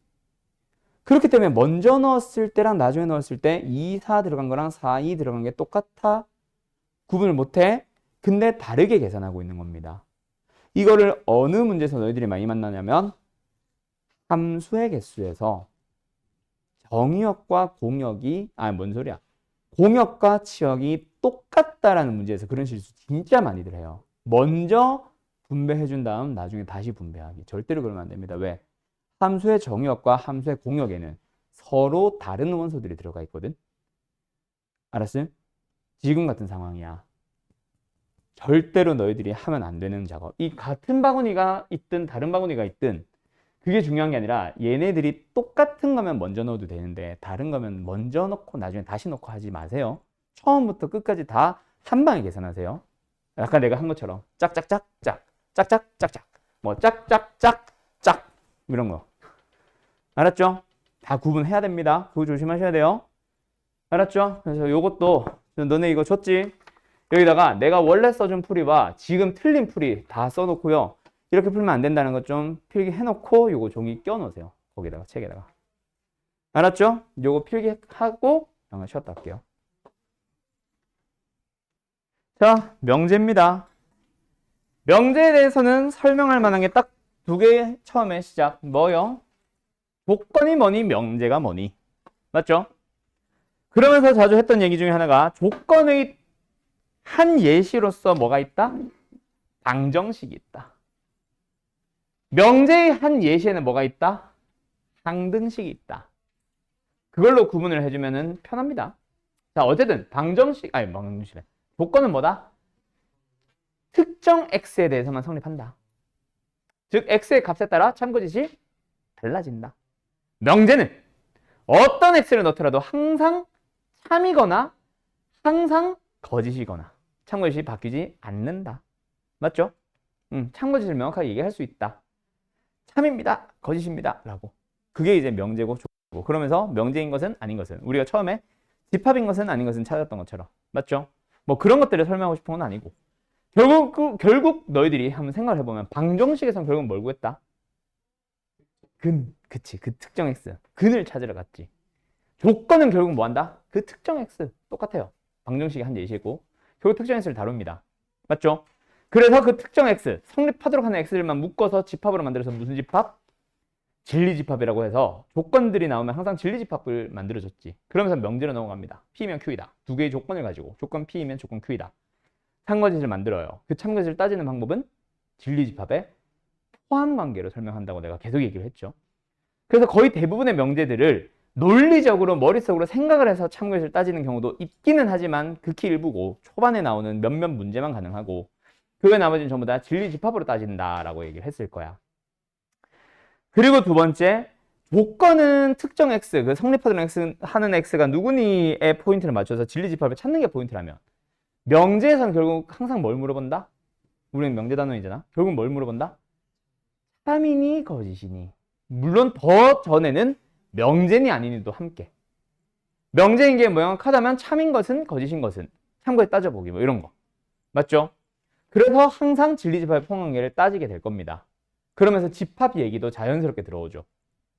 그렇기 때문에 먼저 넣었을 때랑 나중에 넣었을 때 2, 4 들어간 거랑 4, 2 들어간 게 똑같아. 구분을 못해. 근데 다르게 계산하고 있는 겁니다. 이거를 어느 문제에서 너희들이 많이 만나냐면 함수의 개수에서 정의역과 공역이 뭔 소리야? 공역과 치역이 똑같다라는 문제에서 그런 실수 진짜 많이들 해요. 먼저 분배해 준 다음 나중에 다시 분배하기. 절대로 그러면 안 됩니다. 왜? 함수의 정의역과 함수의 공역에는 서로 다른 원소들이 들어가 있거든. 알았어요? 지금 같은 상황이야. 절대로 너희들이 하면 안 되는 작업. 이 같은 바구니가 있든 다른 바구니가 있든 그게 중요한 게 아니라 얘네들이 똑같은 거면 먼저 넣어도 되는데 다른 거면 먼저 넣고 나중에 다시 넣고 하지 마세요. 처음부터 끝까지 다 한 방에 계산하세요. 아까 내가 한 것처럼 짝짝짝짝 짝짝짝짝 뭐 짝짝짝짝 이런 거. 알았죠? 다 구분해야 됩니다. 그거 조심하셔야 돼요. 알았죠? 그래서 요것도 너네 이거 줬지? 여기다가 내가 원래 써준 풀이와 지금 틀린 풀이 다 써놓고요. 이렇게 풀면 안 된다는 거 좀 필기해놓고 요거 종이 껴놓으세요. 거기다가 책에다가. 알았죠? 요거 필기하고 잠깐 쉬었다 할게요. 자, 명제입니다. 명제에 대해서는 설명할 만한 게 딱 두 개 처음에 시작. 뭐요? 조건이 뭐니 명제가 뭐니. 맞죠? 그러면서 자주 했던 얘기 중에 하나가 조건의 한 예시로서 뭐가 있다? 방정식이 있다. 명제의 한 예시에는 뭐가 있다? 항등식이 있다. 그걸로 구분을 해주면 편합니다. 자, 어쨌든 방정식, 조건은 뭐다? 특정 x에 대해서만 성립한다. 즉 x의 값에 따라 참고짓이 달라진다. 명제는 어떤 x를 넣더라도 항상 참이거나 항상 거짓이거나 참고짓이 바뀌지 않는다. 맞죠? 참고짓을 명확하게 얘기할 수 있다. 참입니다. 거짓입니다. 라고. 그게 이제 명제고 조건이고. 그러면서 명제인 것은 아닌 것은 우리가 처음에 집합인 것은 아닌 것은 찾았던 것처럼. 맞죠? 뭐 그런 것들을 설명하고 싶은 건 아니고. 결국 너희들이 한번 생각을 해보면 방정식에서는 결국 뭘 구했다? 그치. 그 특정 x. 근을 찾으러 갔지. 조건은 결국 뭐 한다? 그 특정 x. 똑같아요. 방정식이 한 예시고 결국 특정 x를 다룹니다. 맞죠? 그래서 그 특정 x, 성립하도록 하는 x들만 묶어서 집합으로 만들어서 무슨 집합? 진리집합이라고 해서 조건들이 나오면 항상 진리집합을 만들어줬지. 그러면서 명제로 넘어갑니다. P면 Q이다. 두 개의 조건을 가지고 조건 P이면 조건 Q이다. 참거짓을 만들어요. 그 참거짓을 따지는 방법은 진리집합의 포함관계로 설명한다고 내가 계속 얘기를 했죠. 그래서 거의 대부분의 명제들을 논리적으로 머릿속으로 생각을 해서 참거짓을 따지는 경우도 있기는 하지만 극히 일부고 초반에 나오는 몇몇 문제만 가능하고 그 외 나머지는 전부 다 진리집합으로 따진다라고 얘기를 했을 거야. 그리고 두 번째, 조건은 특정 x, 그 성립하는 x, 하는 x가 누구니의 포인트를 맞춰서 진리집합을 찾는 게 포인트라면 명제에서는 결국 항상 뭘 물어본다? 우리는 명제 단원이잖아. 결국 뭘 물어본다? 참이니 거짓이니. 물론 더 전에는 명제니 아니니도 함께. 명제인 게 명확하다면 참인 것은 거짓인 것은 참고에 따져보기 뭐 이런 거. 맞죠? 그래서 항상 진리집합의 포함관계를 따지게 될 겁니다. 그러면서 집합 얘기도 자연스럽게 들어오죠.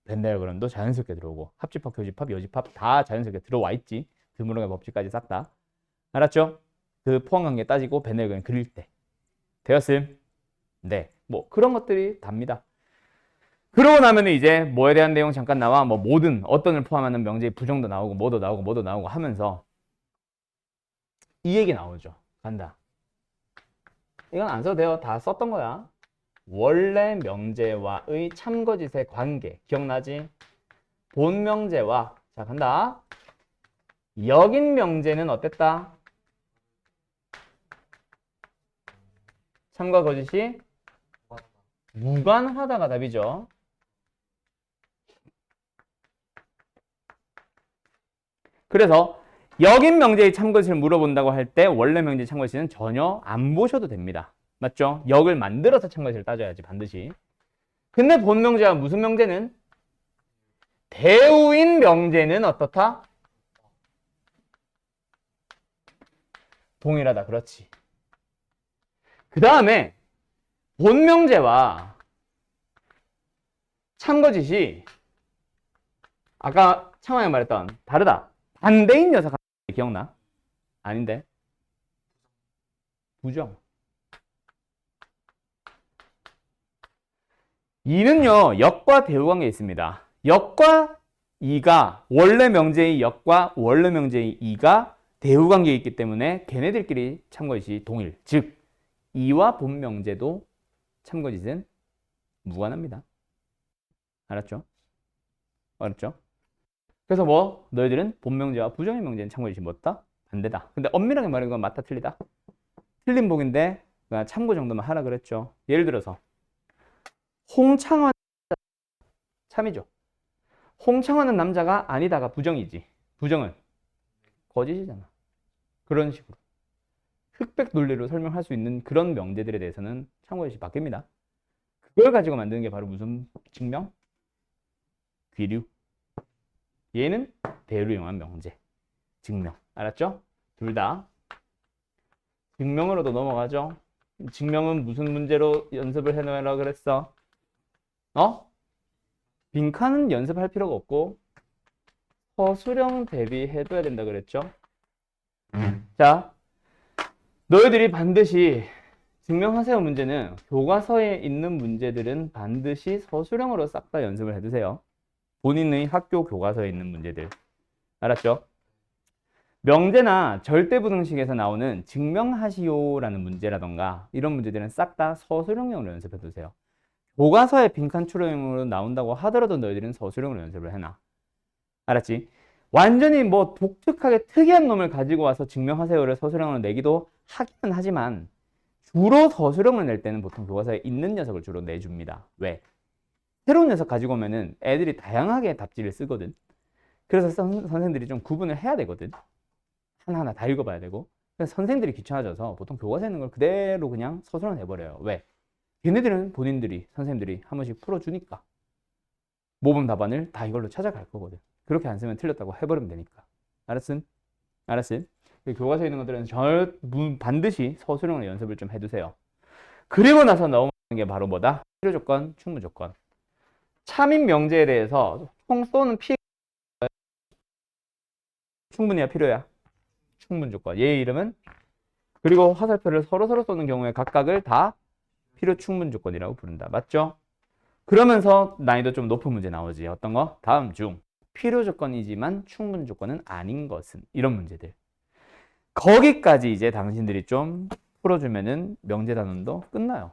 벤다이어그램도 자연스럽게 들어오고 합집합, 교집합, 여집합 다 자연스럽게 들어와 있지. 드물어의 법칙까지 싹 다. 알았죠? 그 포함관계 따지고 벤다이어그램 그릴 때. 되었음? 네. 뭐 그런 것들이 답니다. 그러고 나면 이제 뭐에 대한 내용 잠깐 나와 뭐 모든 어떤을 포함하는 명제의 부정도 나오고 뭐도 나오고 하면서 이 얘기 나오죠. 간다. 이건 안 써도 돼요. 다 썼던 거야. 원래 명제와의 참거짓의 관계 기억나지? 본 명제와 자 간다. 여긴 명제는 어땠다? 참과 거짓이 무관하다가 답이죠. 그래서 여긴 명제의 참거짓을 물어본다고 할 때 원래 명제의 참거짓은 전혀 안 보셔도 됩니다. 맞죠? 역을 만들어서 참거짓을 따져야지 반드시. 근데 본 명제와 무슨 명제는? 대우인 명제는 어떻다? 동일하다. 그렇지. 그 다음에 본 명제와 참거짓이 아까 창화에 말했던 다르다. 반대인 녀석 기억나? 아닌데? 부정. 2는요, 역과 대우 관계에 있습니다. 역과 이가 원래 명제의 역과 원래 명제의 이가 대우 관계에 있기 때문에 걔네들끼리 참거짓이 동일. 즉, 이와 본 명제도 참거짓은 무관합니다. 알았죠? 알았죠? 그래서 뭐 너희들은 본 명제와 부정의 명제는 참거짓이 뭐다? 반대다. 근데 엄밀하게 말하는 건 맞다 틀리다? 틀린 복인데 그냥 참고 정도만 하라 그랬죠. 예를 들어서 홍창원 참이죠. 홍창원은 남자가 아니다가 부정이지. 부정은 거짓이잖아. 그런 식으로 흑백 논리로 설명할 수 있는 그런 명제들에 대해서는 참고짓이 바뀝니다. 그걸 가지고 만드는 게 바로 무슨 증명? 귀류. 얘는 대우를 이용한 명제. 증명. 알았죠? 둘 다. 증명으로도 넘어가죠. 증명은 무슨 문제로 연습을 해놓으라 그랬어? 빈칸은 연습할 필요가 없고 서술형 대비해둬야 된다 그랬죠? 자, 너희들이 반드시 증명하세요 문제는 교과서에 있는 문제들은 반드시 서술형으로 싹 다 연습을 해두세요. 본인의 학교 교과서에 있는 문제들. 알았죠? 명제나 절대부등식에서 나오는 증명하시오라는 문제라던가 이런 문제들은 싹 다 서술형으로 연습해두세요. 교과서에 빈칸 추론형으로 나온다고 하더라도 너희들은 서술형으로 연습을 해놔. 알았지? 완전히 뭐 독특하게 특이한 놈을 가지고 와서 증명하세요를 서술형으로 내기도 하기는 하지만 주로 서술형을 낼 때는 보통 교과서에 있는 녀석을 주로 내줍니다. 왜? 새로운 녀석 가지고 오면은 애들이 다양하게 답지를 쓰거든. 그래서 선생들이 좀 구분을 해야 되거든. 하나하나 다 읽어봐야 되고. 그래서 선생들이 귀찮아져서 보통 교과서에 있는 걸 그대로 그냥 서술형 내버려요. 왜? 걔네들은 본인들이 선생님들이 한 번씩 풀어주니까 모범 답안을 다 이걸로 찾아갈 거거든. 그렇게 안 쓰면 틀렸다고 해버리면 되니까. 알았음? 알았음? 교과서에 있는 것들은 반드시 서술형으로 연습을 좀 해두세요. 그리고 나서 넘어가는 게 바로 뭐다? 필요 조건, 충분 조건. 참인 명제에 대해서 총 쏘는 피 충분이야 필요야? 충분 조건. 얘의 이름은 그리고 화살표를 서로 쏘는 경우에 각각을 다 필요 충분 조건이라고 부른다. 맞죠? 그러면서 난이도 좀 높은 문제 나오지. 어떤 거? 다음 중 필요 조건이지만 충분 조건은 아닌 것은 이런 문제들. 거기까지 이제 당신들이 좀 풀어주면은 명제 단원도 끝나요.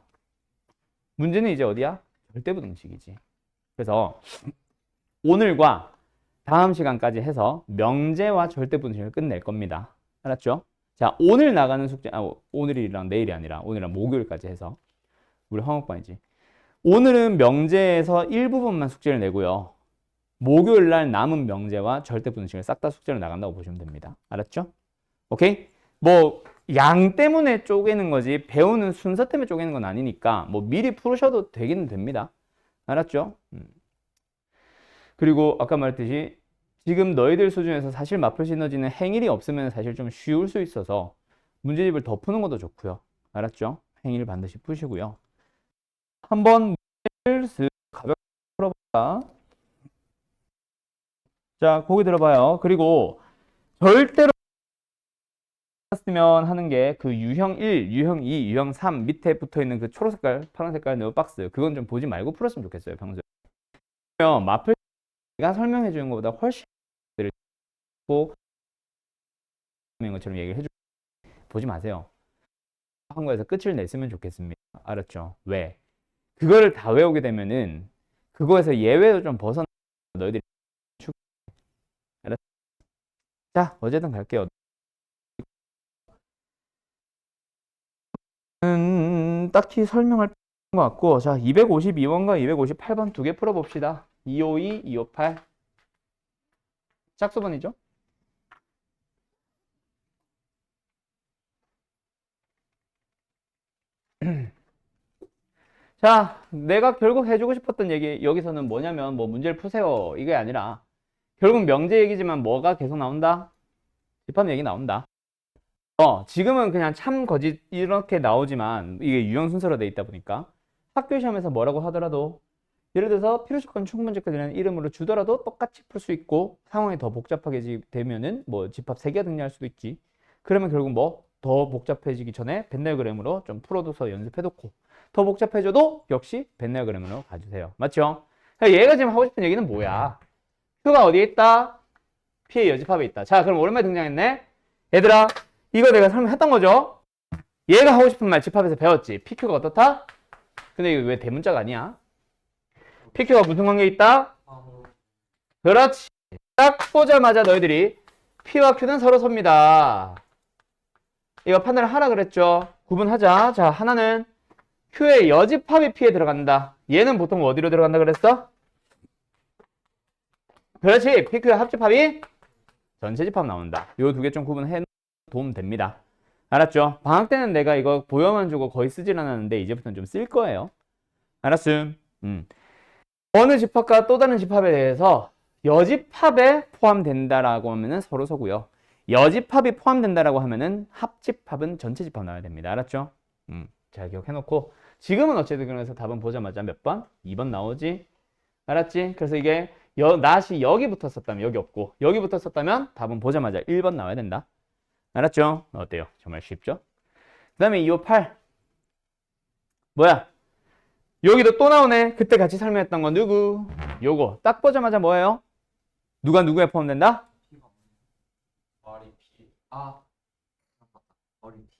문제는 이제 어디야? 절대부등식이지. 그래서 오늘과 다음 시간까지 해서 명제와 절대부등식을 끝낼 겁니다. 알았죠? 자, 오늘 나가는 숙제, 오늘이랑 내일이 아니라 오늘이랑 목요일까지 해서 우리 화목반이지. 오늘은 명제에서 일부분만 숙제를 내고요. 목요일 날 남은 명제와 절대분식을 싹 다 숙제로 나간다고 보시면 됩니다. 알았죠? 오케이? 뭐 양 때문에 쪼개는 거지 배우는 순서 때문에 쪼개는 건 아니니까 뭐 미리 풀으셔도 되기는 됩니다. 알았죠? 그리고 아까 말했듯이 지금 너희들 수준에서 사실 마플 시너지는 행일이 없으면 사실 좀 쉬울 수 있어서 문제집을 더 푸는 것도 좋고요. 알았죠? 행일 반드시 푸시고요. 한번 문제를 쓱 가볍게 풀어볼까? 자, 거기 들어봐요. 그리고 절대로 쓰면 하는 게 그 유형 1, 유형 2, 유형 3 밑에 붙어 있는 그 초록 색깔, 파란 색깔 네오 박스 그건 좀 보지 말고 풀었으면 좋겠어요, 평소에. 마플 가 설명해 주는 것보다 훨씬 꼭 것처럼 얘기를 해주 보지 마세요. 한 거에서 끝을 냈으면 좋겠습니다. 알았죠? 왜? 그거를 다 외우게 되면은 그거에서 예외로 좀 벗어나 너희들이 알았죠? 자, 어쨌든 갈게요. 딱히 설명할 것 같고 자 252번과 258번 두 개 풀어봅시다. 252, 258 짝수번이죠? 자, 내가 결국 해주고 싶었던 얘기 여기서는 뭐냐면 뭐 문제를 푸세요 이게 아니라 결국 명제 얘기지만 뭐가 계속 나온다? 집합 얘기 나온다. 지금은 그냥 참 거짓 이렇게 나오지만 이게 유형 순서로 돼 있다 보니까 학교 시험에서 뭐라고 하더라도 예를 들어서 필요조건 충분조건이라는 이름으로 주더라도 똑같이 풀 수 있고 상황이 더 복잡하게 되면은 뭐 집합 3개가 등장할 수도 있지. 그러면 결국 뭐 더 복잡해지기 전에 벤네그램으로 좀 풀어둬서 연습해놓고 더 복잡해져도 역시 벤네그램으로 가주세요. 맞죠? 얘가 지금 하고 싶은 얘기는 뭐야? Q가 어디에 있다? P의 여집합에 있다. 자, 그럼 오랜만에 등장했네. 얘들아, 이거 내가 설명했던 거죠? 얘가 하고 싶은 말 집합에서 배웠지. PQ가 어떻다? 근데 이거 왜 대문자가 아니야? PQ가 무슨 관계에 있다? 그렇지. 딱 보자마자 너희들이 P와 Q는 서로 섭니다. 이거 판단을 하라 그랬죠? 구분하자. 자, 하나는 Q의 여집합이 P에 들어간다. 얘는 보통 어디로 들어간다 그랬어? 그렇지. PQ의 합집합이 전체 집합 나온다. 요 두 개 좀 구분해 도움 됩니다. 알았죠? 방학 때는 내가 이거 보여만 주고 거의 쓰질 않았는데 이제부터는 좀 쓸 거예요. 알았음. 어느 집합과 또 다른 집합에 대해서 여집합에 포함된다라고 하면은 서로 서고요. 여집합이 포함된다라고 하면은 합집합은 전체 집합 나와야 됩니다. 알았죠? 잘 기억해놓고 지금은 어쨌든 그래서 답은 보자마자 몇 번? 2번 나오지? 알았지? 그래서 이게 낫이 여기 붙었었다면 여기 없고 여기 붙었었다면 답은 보자마자 1번 나와야 된다. 알았죠? 어때요? 정말 쉽죠? 그 다음에 258 뭐야? 여기도 또 나오네. 그때 같이 설명했던 거 누구? 요거 딱 보자마자 뭐예요? 누가 누구에 포함된다? 머리 피. 아, 맞다. 머리 피.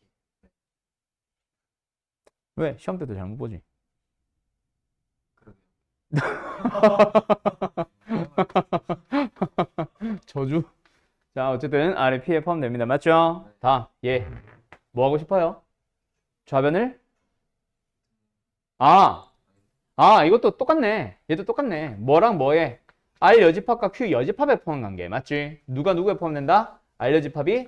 왜? 시험 때도 잘못 보지. 저주. 자, 어쨌든 아래 P에 포함됩니다. 맞죠? 다음, 얘. 뭐 하고 싶어요? 좌변을? 이것도 똑같네. 얘도 똑같네. 뭐랑 뭐에? R 여집합과 Q 여집합에 포함 관계. 맞지? 누가 누구에 포함된다? R 여집합이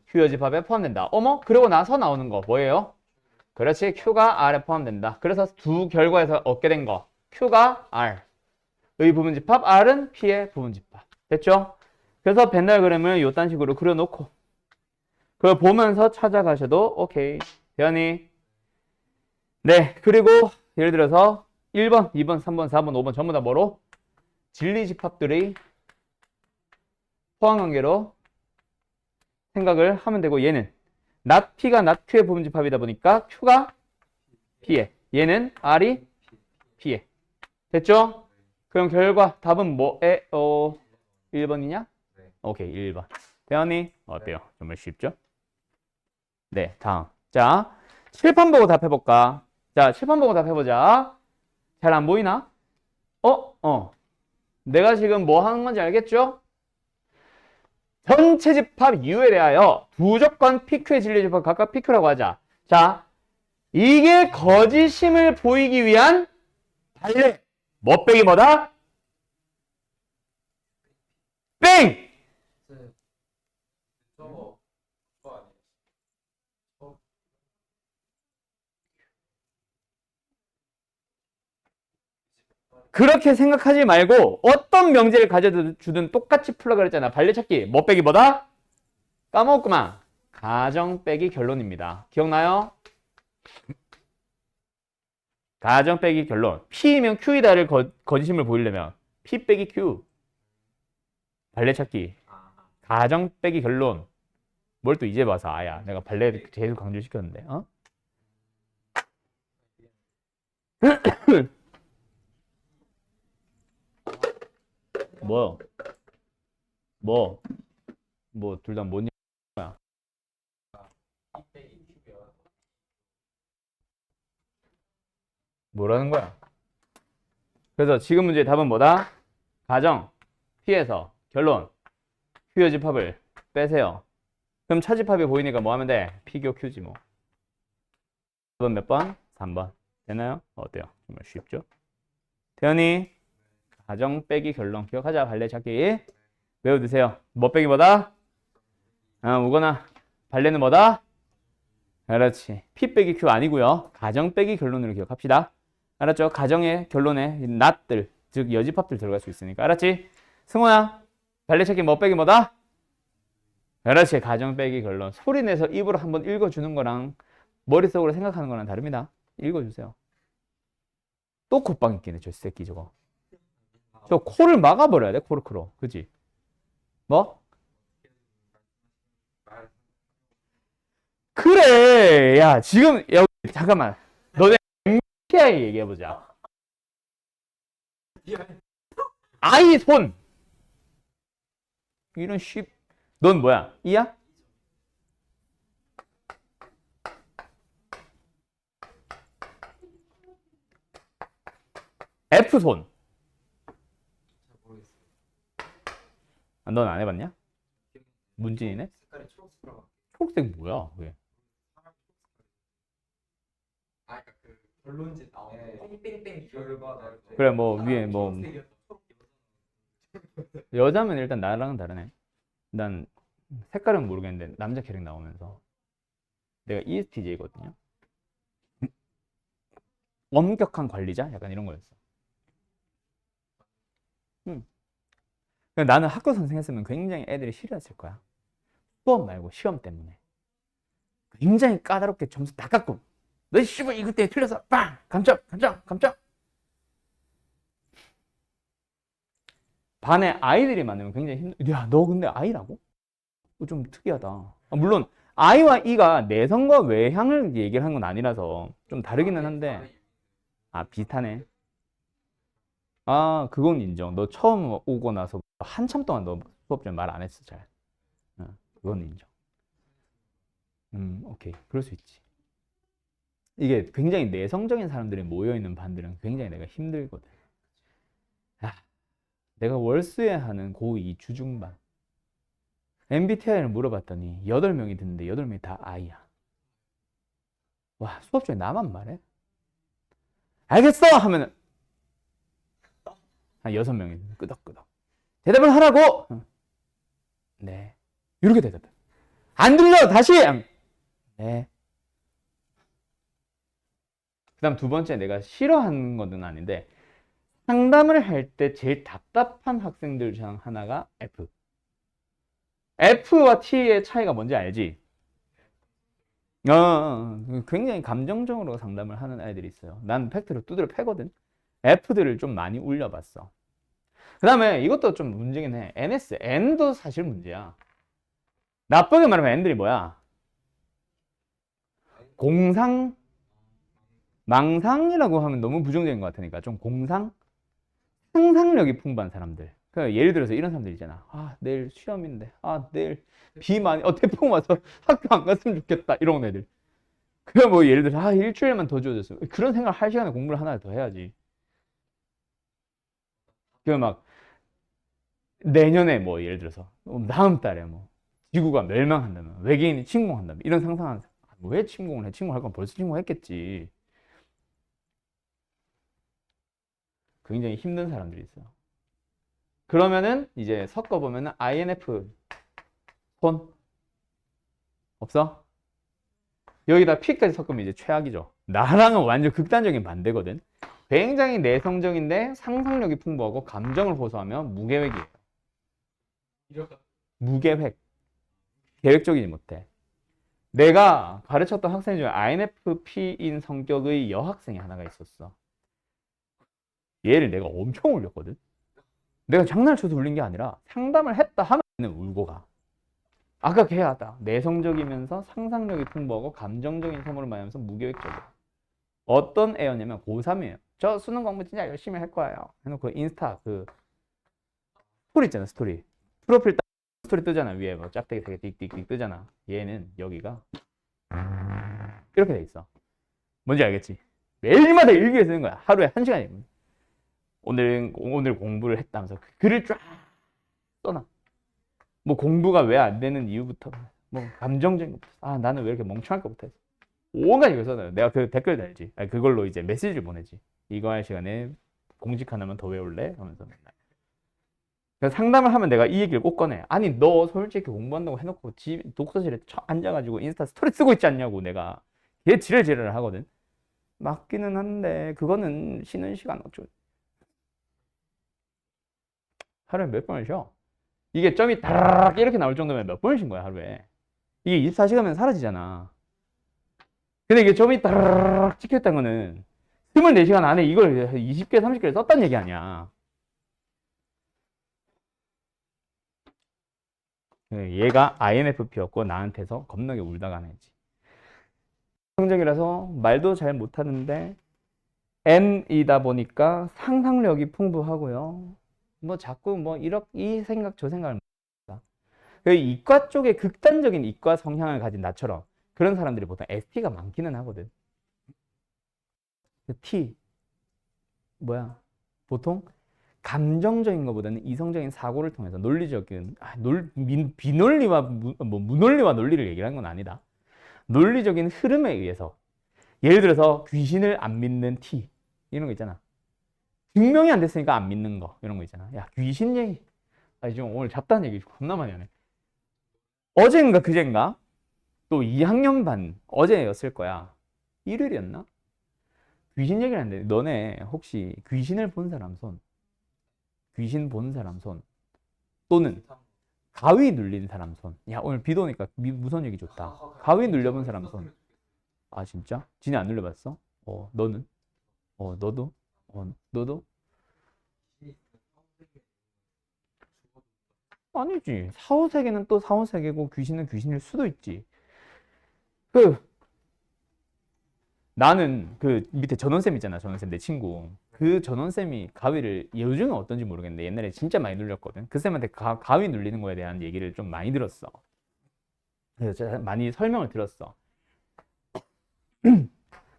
Q 여집합에 포함된다. 어머? 그러고 나서 나오는 거 뭐예요? 그렇지. Q가 R에 포함된다. 그래서 두 결과에서 얻게 된 거. Q가 R의 부분집합, R은 P의 부분집합. 됐죠? 그래서 벤달그램을 요딴 식으로 그려놓고 그걸 보면서 찾아가셔도 오케이. 대현이. 네. 그리고 예를 들어서 1번, 2번, 3번, 4번, 5번 전부 다 뭐로? 진리집합들의 포함관계로 생각을 하면 되고 얘는 not P가 not Q의 부분집합이다 보니까 Q가 P에 얘는 R이 P에 됐죠? 그럼 결과 답은 뭐에 1번이냐? 네. 오케이 1번. 대현이 어때요? 정말 쉽죠? 네 다음 자 칠판 보고 답해볼까? 자 칠판 보고 답해보자. 잘 안 보이나? 내가 지금 뭐 하는 건지 알겠죠? 전체 집합 U에 대하여 두 조건 PQ의 진리 집합 각각 PQ라고 하자. 자, 이게 거짓임을 보이기 위한 발레. 뭐 빼기 뭐다? 뺑! 저거 아니에요? 그렇게 생각하지 말고 어떤 명제를 가져주든 똑같이 풀라 그랬잖아. 발레 찾기. 뭐 빼기 뭐다? 까먹었구만. 가정 빼기 결론입니다. 기억나요? 가정 빼기 결론. P이면 Q이다를 거짓임을 보이려면 P 빼기 Q. 발레 찾기. 가정 빼기 결론. 뭘 또 이제 봐서 아야. 내가 발레 계속 강조시켰는데. 어? 뭐 둘 다 뭔 거야? 뭐라는 거야? 그래서 지금 문제의 답은 뭐다? 가정 P에서 결론 Q 여집합을 빼세요. 그럼 차집합이 보이니까 뭐 하면 돼? P교 Q지 뭐. 답은 몇 번? 3번. 되나요? 어때요? 정말 쉽죠? 태연이 가정 빼기 결론 기억하자. 발레 찾기 외워두세요. 뭐 빼기 뭐다? 우거나 발레는 뭐다? 그렇지. P 빼기 Q 아니고요. 가정 빼기 결론으로 기억합시다. 알았죠? 가정의 결론에 not들 즉 여집합들 들어갈 수 있으니까. 알았지? 승호야 발레 찾기 뭐 빼기 뭐다? 그렇지. 가정 빼기 결론. 소리 내서 입으로 한번 읽어주는 거랑 머릿속으로 생각하는 거랑 다릅니다. 읽어주세요. 또 콧방 있겠네 저 새끼 저거. 저 코를 막아버려야 돼. 코르크로. 그지? 뭐? 그래. 야, 지금 여기 잠깐만. 너네 MBTI 얘기해 보자. I 손. 이런 쉽. 넌 뭐야? 이야? F 손. 잘 모르겠어요. 아, 넌 안 해봤냐? 문진이네? 색깔이 초록색으로 초록색 뭐야? 그게? 사람 초록색깔. 아, 그러니까 그 결론지 나오는 땡땡땡 결과 그래, 뭐 위에 뭐 초록색이었다. 여자면 일단 나랑은 다르네. 난 색깔은 모르겠는데 남자 캐릭 나오면서 내가 ESTJ거든요. 엄격한 관리자? 약간 이런 거였어. 나는 학교 선생했으면 굉장히 애들이 싫어했을 거야. 수업 말고 시험 때문에. 굉장히 까다롭게 점수 다 깎고 너 씨발 이거 때문에 틀려서 빵! 감점! 감점! 감점! 반에 아이들이 많으면 굉장히 힘들어. 야, 너 근데 아이라고? 좀 특이하다. 물론 I와 E가 내성과 외향을 얘기를 한 건 아니라서 좀 다르기는 한데 아, 비슷하네. 아, 그건 인정. 너 처음 오고 나서 한참 동안 너 수업 중에 말 안 했어, 잘. 그건 인정. 오케이. 그럴 수 있지. 이게 굉장히 내성적인 사람들이 모여있는 반들은 굉장히 내가 힘들거든. 아, 내가 월수에 하는 고2 주중반. MBTI를 물어봤더니 8명이 듣는데 8명이 다 I야. 와, 수업 중에 나만 말해? 알겠어! 하면은 한 6명이 끄덕끄덕. 대답을 하라고! 네. 이렇게 대답해. 안 들려! 다시! 네. 그 다음 두 번째 내가 싫어하는 것은 아닌데 상담을 할 때 제일 답답한 학생들 중 하나가 F. F와 T의 차이가 뭔지 알지? 굉장히 감정적으로 상담을 하는 아이들이 있어요. 난 팩트를 두드려 패거든. F들을 좀 많이 울려봤어. 그 다음에 이것도 좀 문제긴 해. NS, N도 사실 문제야. 나쁘게 말하면 N들이 뭐야? 공상, 망상이라고 하면 너무 부정적인 것 같으니까 좀 공상? 상상력이 풍부한 사람들. 그러니까 예를 들어서 이런 사람들 있잖아. 아, 내일 시험인데. 아, 내일 비 많이, 태풍 와서 학교 안 갔으면 좋겠다. 이런 애들. 그래, 뭐 예를 들어서, 아, 일주일만 더 주어졌으면. 그런 생각 할 시간에 공부를 하나 더 해야지. 그 막, 내년에 뭐 예를 들어서, 다음 달에 뭐, 지구가 멸망한다면, 외계인이 침공한다면, 이런 상상하는 사람. 왜 침공을 해? 침공할 건 벌써 침공했겠지. 굉장히 힘든 사람들이 있어요. 그러면은 이제 섞어보면은 INF 손 없어? 여기다 P까지 섞으면 이제 최악이죠. 나랑은 완전 극단적인 반대거든. 굉장히 내성적인데 상상력이 풍부하고 감정을 호소하며 무계획이에요. 무계획. 계획적이지 못해. 내가 가르쳤던 학생 중에 INFP인 성격의 여학생이 하나가 있었어. 얘를 내가 엄청 울렸거든. 내가 장난을 쳐서 울린 게 아니라 상담을 했다 하면 울고 가. 아까 걔가 내성적이면서 상상력이 풍부하고 감정적인 소모를 많이 하면서 무계획적이야. 어떤 애였냐면 고3이에요. 저 수능 공부 진짜 열심히 할 거예요. 해놓고 인스타 그 스토리 있잖아, 스토리. 프로필 딱 스토리 뜨잖아. 위에 뭐 짝대기 되게 띡띡띡 뜨잖아. 얘는 여기가 이렇게 돼 있어. 뭔지 알겠지? 매일마다 일기를 쓰는 거야. 하루에 1시간이면. 오늘 공부를 했다면서 글을 쫙 써놔. 뭐 공부가 왜 안 되는 이유부터 뭐 감정적인 것부터 아, 나는 왜 이렇게 멍청할 것부터 했어. 온갖 이걸 써놔요. 내가 그 댓글 달지. 아니, 그걸로 이제 메시지를 보내지. 이거 할 시간에 공식 하나만 더 외울래? 하면서 맨날. 그래서 상담을 하면 내가 이 얘기를 꼭 꺼내. 아니, 너 솔직히 공부한다고 해놓고 집 독서실에 앉아가지고 인스타 스토리 쓰고 있지 않냐고 내가. 걔 지랄지랄을 하거든. 맞기는 한데 그거는 쉬는 시간 어쩌. 하루에 몇 번을 쉬어? 이게 점이 다락 이렇게 나올 정도면 몇 번을 쉰 거야 하루에. 이게 24시간면 사라지잖아. 근데 이게 점이 다락 찍혔다는 거는 24시간 안에 이걸 20개, 30개를 썼단 얘기 아니야. 얘가 INFP였고 나한테서 겁나게 울다가 한 애지. 성적이라서 말도 잘 못하는데 N이다 보니까 상상력이 풍부하고요. 뭐 자꾸 뭐 이 생각 저 생각을 합니다. 그 이과 쪽에 극단적인 이과 성향을 가진 나처럼 그런 사람들이 보통 ST가 많기는 하거든. 그 T 뭐야? 보통 감정적인 것보다는 이성적인 사고를 통해서 논리적인 비논리와 무논리와 논리를 얘기하는 건 아니다. 논리적인 흐름에 의해서 예를 들어서 귀신을 안 믿는 T 이런 거 있잖아. 증명이 안 됐으니까 안 믿는 거 이런 거 있잖아. 야 귀신 얘기. 지금 오늘 잡다한 얘기 겁나 많이 하네. 어젠가 그젠가 또 2학년 반 어제였을 거야. 일요일이었나? 귀신 얘기를 하는데 너네 혹시 귀신을 본 사람 손? 귀신 본 사람 손 또는 가위 눌린 사람 손. 야 오늘 비도 오니까 무서운 얘기 좋다. 가위 눌려본 사람 손. 아 진짜? 진이 안 눌려봤어? 너는? 너도? 너도? 아니지. 사후세계는 또 사후세계고 귀신은 귀신일 수도 있지. 그 나는 그 밑에 전원쌤 있잖아. 전원쌤 내 친구. 그 전원쌤이 가위를 요즘은 어떤지 모르겠는데 옛날에 진짜 많이 눌렸거든. 그 쌤한테 가위 눌리는 거에 대한 얘기를 좀 많이 들었어. 그래서 제가 많이 설명을 들었어.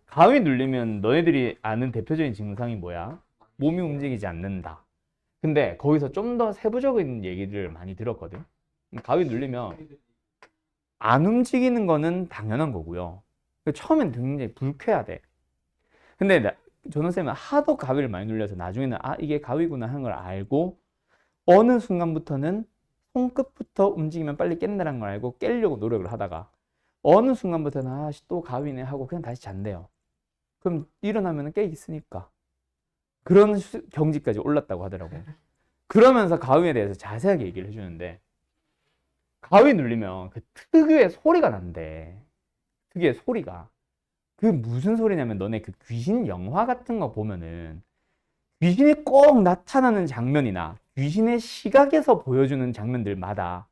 가위 눌리면 너희들이 아는 대표적인 증상이 뭐야? 몸이 움직이지 않는다. 근데 거기서 좀 더 세부적인 얘기를 많이 들었거든. 가위 눌리면 안 움직이는 거는 당연한 거고요. 처음엔 굉장히 불쾌하대. 근데 전원쌤은 하도 가위를 많이 눌려서 나중에는 이게 가위구나 하는 걸 알고 어느 순간부터는 손끝부터 움직이면 빨리 깬다는 걸 알고 깨려고 노력을 하다가 어느 순간부터는 또 가위네 하고 그냥 다시 잔대요. 그럼 일어나면 깨 있으니까. 그런 경지까지 올랐다고 하더라고. 그러면서 가위에 대해서 자세하게 얘기를 해주는데 가위 눌리면 그 특유의 소리가 난대. 특유의 소리가. 그 무슨 소리냐면 너네 그 귀신 영화 같은 거 보면은 귀신이 꼭 나타나는 장면이나 귀신의 시각에서 보여주는 장면들마다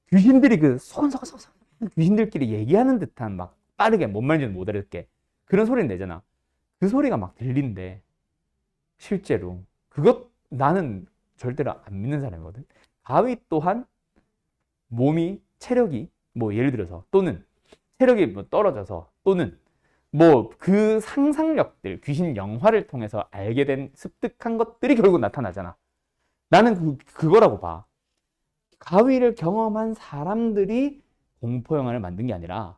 귀신들이 그 소곤소곤소곤 귀신들끼리 얘기하는 듯한 막 빠르게 뭔 말인지는 못 알아듣게 그런 소리를 내잖아. 그 소리가 막 들린대. 실제로. 그것 나는 절대로 안 믿는 사람이거든. 가위 또한 몸이 체력이 뭐 예를 들어서 또는 체력이 뭐 떨어져서 또는 뭐 그 상상력들 귀신 영화를 통해서 알게 된 습득한 것들이 결국 나타나잖아. 나는 그거라고 봐. 가위를 경험한 사람들이 공포 영화를 만든 게 아니라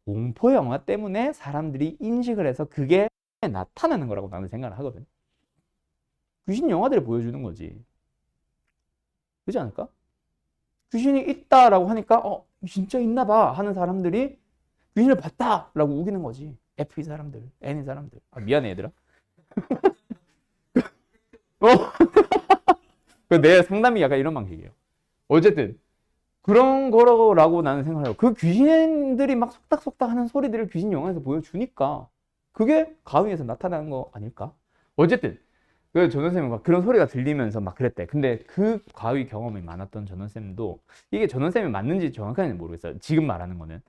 공포 영화 때문에 사람들이 인식을 해서 그게 나타나는 거라고 나는 생각을 하거든. 귀신 영화들이 보여주는 거지. 그렇지 않을까? 귀신이 있다라고 하니까 진짜 있나 봐 하는 사람들이 귀신을 봤다라고 우기는 거지. F인 사람들, N인 사람들. 미안해 얘들아. 내 상담이 약간 이런 방식이에요. 어쨌든 그런 거라고 나는 생각해요. 그 귀신들이 막 속닥속닥 하는 소리들을 귀신 영화에서 보여주니까 그게 가위에서 나타나는 거 아닐까? 어쨌든 그 전원쌤은 막 그런 소리가 들리면서 막 그랬대. 근데 그 가위 경험이 많았던 전원쌤도 이게 전원쌤이 맞는지 정확하게는 모르겠어요. 지금 말하는 거는.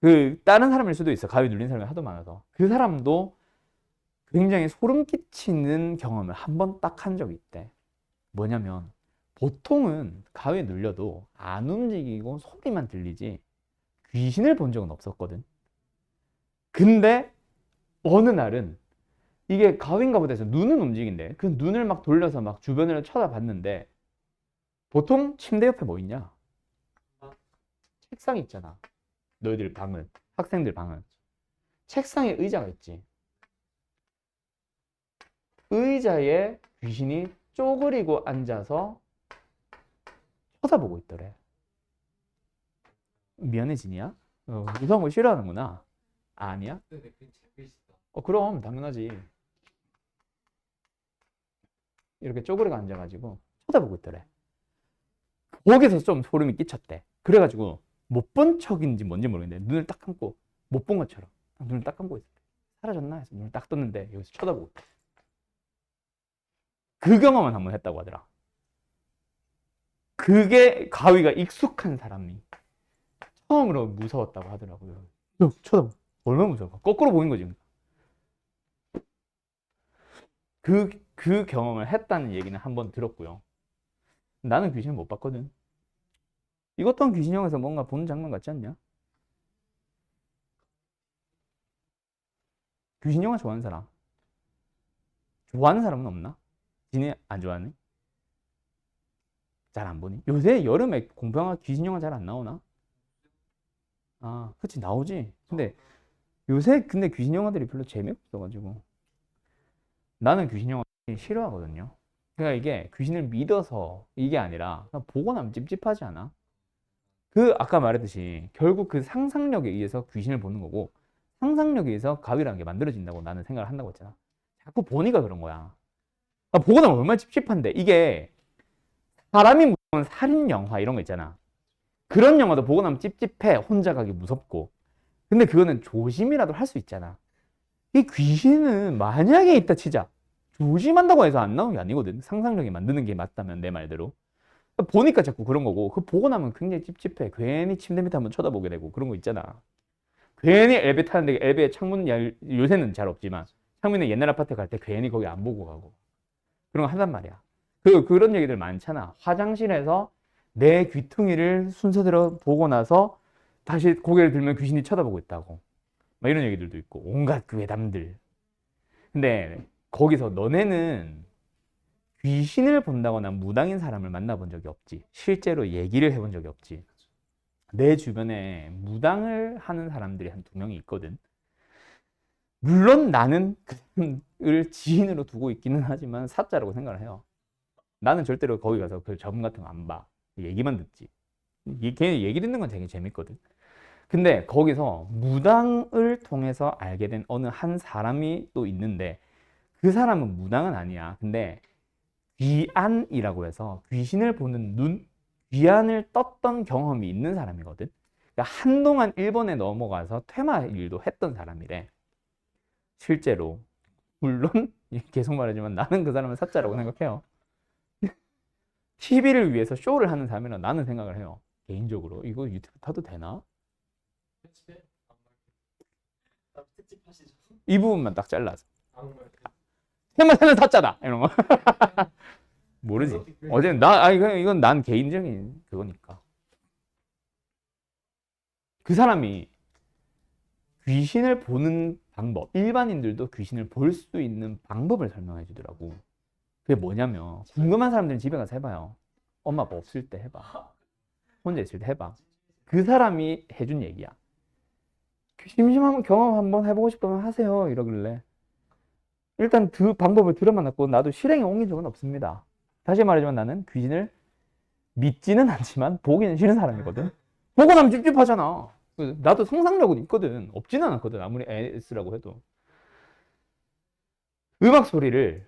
그 다른 사람일 수도 있어. 가위 눌린 사람이 하도 많아서. 그 사람도 굉장히 소름 끼치는 경험을 한 번 딱 한 적이 있대. 뭐냐면 보통은 가위에 눌려도 안 움직이고 소리만 들리지 귀신을 본 적은 없었거든. 근데 어느 날은 이게 가위인가 보다 해서 눈은 움직인대. 그 눈을 막 돌려서 막 주변을 쳐다봤는데 보통 침대 옆에 뭐 있냐? 책상 있잖아. 너희들 방은, 학생들 방은. 책상에 의자가 있지. 의자에 귀신이 쪼그리고 앉아서 쳐다보고 있더래. 미안해 진이야? 무서운 거 싫어하는구나. 아니야? 그럼 당연하지. 이렇게 쪼그리고 앉아가지고 쳐다보고 있더래. 거기서 좀 소름이 끼쳤대. 그래가지고 못 본 척인지 뭔지 모르겠는데 눈을 딱 감고 못 본 것처럼 눈을 딱 감고 있었대. 사라졌나 해서 눈을 딱 떴는데 여기서 쳐다보고 있대. 그 경험은 한번 했다고 하더라. 그게 가위가 익숙한 사람이 처음으로 무서웠다고 하더라고요. 쳐다보. 얼마나 무서워. 거꾸로 보인 거지. 그 경험을 했다는 얘기는 한번 들었고요. 나는 귀신을 못 봤거든. 이것 또한 귀신 영화에서 뭔가 보는 장면 같지 않냐? 귀신 영화 좋아하는 사람? 좋아하는 사람은 없나? 지네 안 좋아하네? 잘 안 보니? 요새 여름에 공포영화 귀신 영화 잘 안 나오나? 아, 그치, 나오지. 요새 근데 귀신 영화들이 별로 재미없어가지고. 나는 귀신 영화 싫어하거든요. 그러니까 이게 귀신을 믿어서 이게 아니라 그냥 보고 나면 찝찝하지 않아? 아까 말했듯이 결국 그 상상력에 의해서 귀신을 보는 거고 상상력에 의해서 가위라는 게 만들어진다고 나는 생각을 한다고 했잖아. 자꾸 보니까 그런 거야. 보고 나면 얼마나 찝찝한데. 이게 사람이 무서운 살인 영화 이런 거 있잖아. 그런 영화도 보고 나면 찝찝해. 혼자 가기 무섭고. 근데 그거는 조심이라도 할 수 있잖아. 이 귀신은 만약에 있다 치자. 조심한다고 해서 안 나오는 게 아니거든. 상상력이 만드는 게 맞다면 내 말대로. 보니까 자꾸 그런 거고 그 보고 나면 굉장히 찝찝해. 괜히 침대 밑에 한번 쳐다보게 되고 그런 거 있잖아. 괜히 엘베 타는데 엘베 창문 요새는 잘 없지만 창문에 옛날 아파트 갈 때 괜히 거기 안 보고 가고 그런 거 한단 말이야. 그런 얘기들 많잖아. 화장실에서 내 귀퉁이를 순서대로 보고 나서 다시 고개를 들면 귀신이 쳐다보고 있다고. 막 이런 얘기들도 있고 온갖 그 외담들. 근데 거기서 너네는 귀신을 본다거나 무당인 사람을 만나본 적이 없지. 실제로 얘기를 해본 적이 없지. 내 주변에 무당을 하는 사람들이 한 2명이 있거든. 물론 나는 그를 지인으로 두고 있기는 하지만 사자라고 생각을 해요. 나는 절대로 거기 가서 그 점 같은 거 안 봐. 얘기만 듣지. 걔 얘기 듣는 건 되게 재밌거든. 근데 거기서 무당을 통해서 알게 된 어느 한 사람이 또 있는데 그 사람은 무당은 아니야. 근데 귀안이라고 해서 귀신을 보는 눈, 귀안을 떴던 경험이 있는 사람이거든. 그러니까 한동안 일본에 넘어가서 퇴마 일도 했던 사람이래. 실제로. 물론 계속 말하지만 나는 그 사람을 사자라고 생각해요. TV를 위해서 쇼를 하는 사람이라 나는 생각을 해요. 개인적으로. 이거 유튜브 타도 되나? 특집 하시죠. 이 부분만 딱 잘라서. 아무 말. 퇴마사는 사자다! 이런 거. 모르지. 어제는 이건 난 개인적인 그거니까. 그 사람이 귀신을 보는 방법, 일반인들도 귀신을 볼 수 있는 방법을 설명해 주더라고. 그게 뭐냐면, 궁금한 사람들은 집에 가서 해봐요. 엄마 아빠 없을 때 해봐. 혼자 있을 때 해봐. 그 사람이 해준 얘기야. 심심하면 경험 한번 해보고 싶으면 하세요. 이러길래. 일단 그 방법을 들어만 놨고, 나도 실행에 옮긴 적은 없습니다. 다시 말하지만 나는 귀신을 믿지는 않지만 보기는 싫은 사람이거든. 보고 나면 찝찝하잖아. 나도 상상력은 있거든. 없지는 않거든. 아무리 S라고 해도. 음악 소리를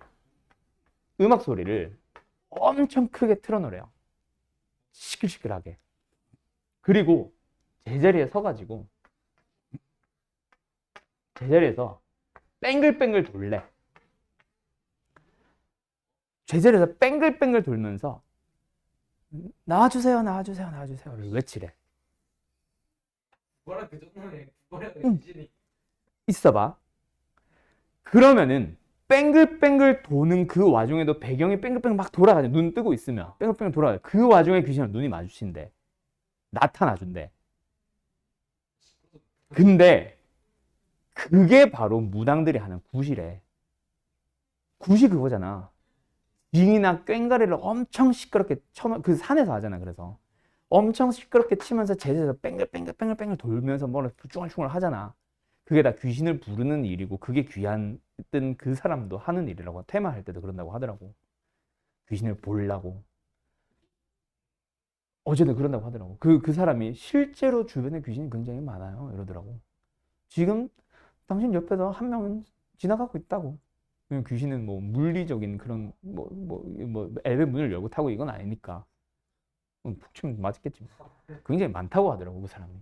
엄청 크게 틀어놓으래요. 시끌시끌하게. 그리고 제자리에 서가지고 제자리에서 뱅글뱅글 돌래. 제자리에서 뱅글뱅글 돌면서 나와주세요, 나와주세요, 나와주세요를 외치래. 뭐라 그 정도에 뭐라 응. 귀신이 있어봐. 그러면은 뱅글뱅글 도는 그 와중에도 배경이 뱅글뱅글 막 돌아가죠. 눈 뜨고 있으면 뱅글뱅글 돌아가요. 그 와중에 귀신은 눈이 마주친대. 나타나준대. 근데 그게 바로 무당들이 하는 굿이래. 굿이 그거잖아. 빙이나 꽹과리를 엄청 시끄럽게 그 산에서 하잖아. 그래서 엄청 시끄럽게 치면서 제자리에서 뱅글뱅글 돌면서 뭐를 쭈글쭈글 하잖아. 그게 다 귀신을 부르는 일이고 그게 귀한 그 사람도 하는 일이라고. 퇴마할 때도 그런다고 하더라고. 귀신을 보려고. 어제는 그런다고 하더라고. 그 사람이 실제로 주변에 귀신이 굉장히 많아요. 이러더라고. 지금 당신 옆에서 한 명은 지나가고 있다고. 귀신은 뭐 물리적인 그런 엘베 문을 열고 타고 이건 아니니까. 푹 치면 맞겠지. 굉장히 많다고 하더라고 그 사람이.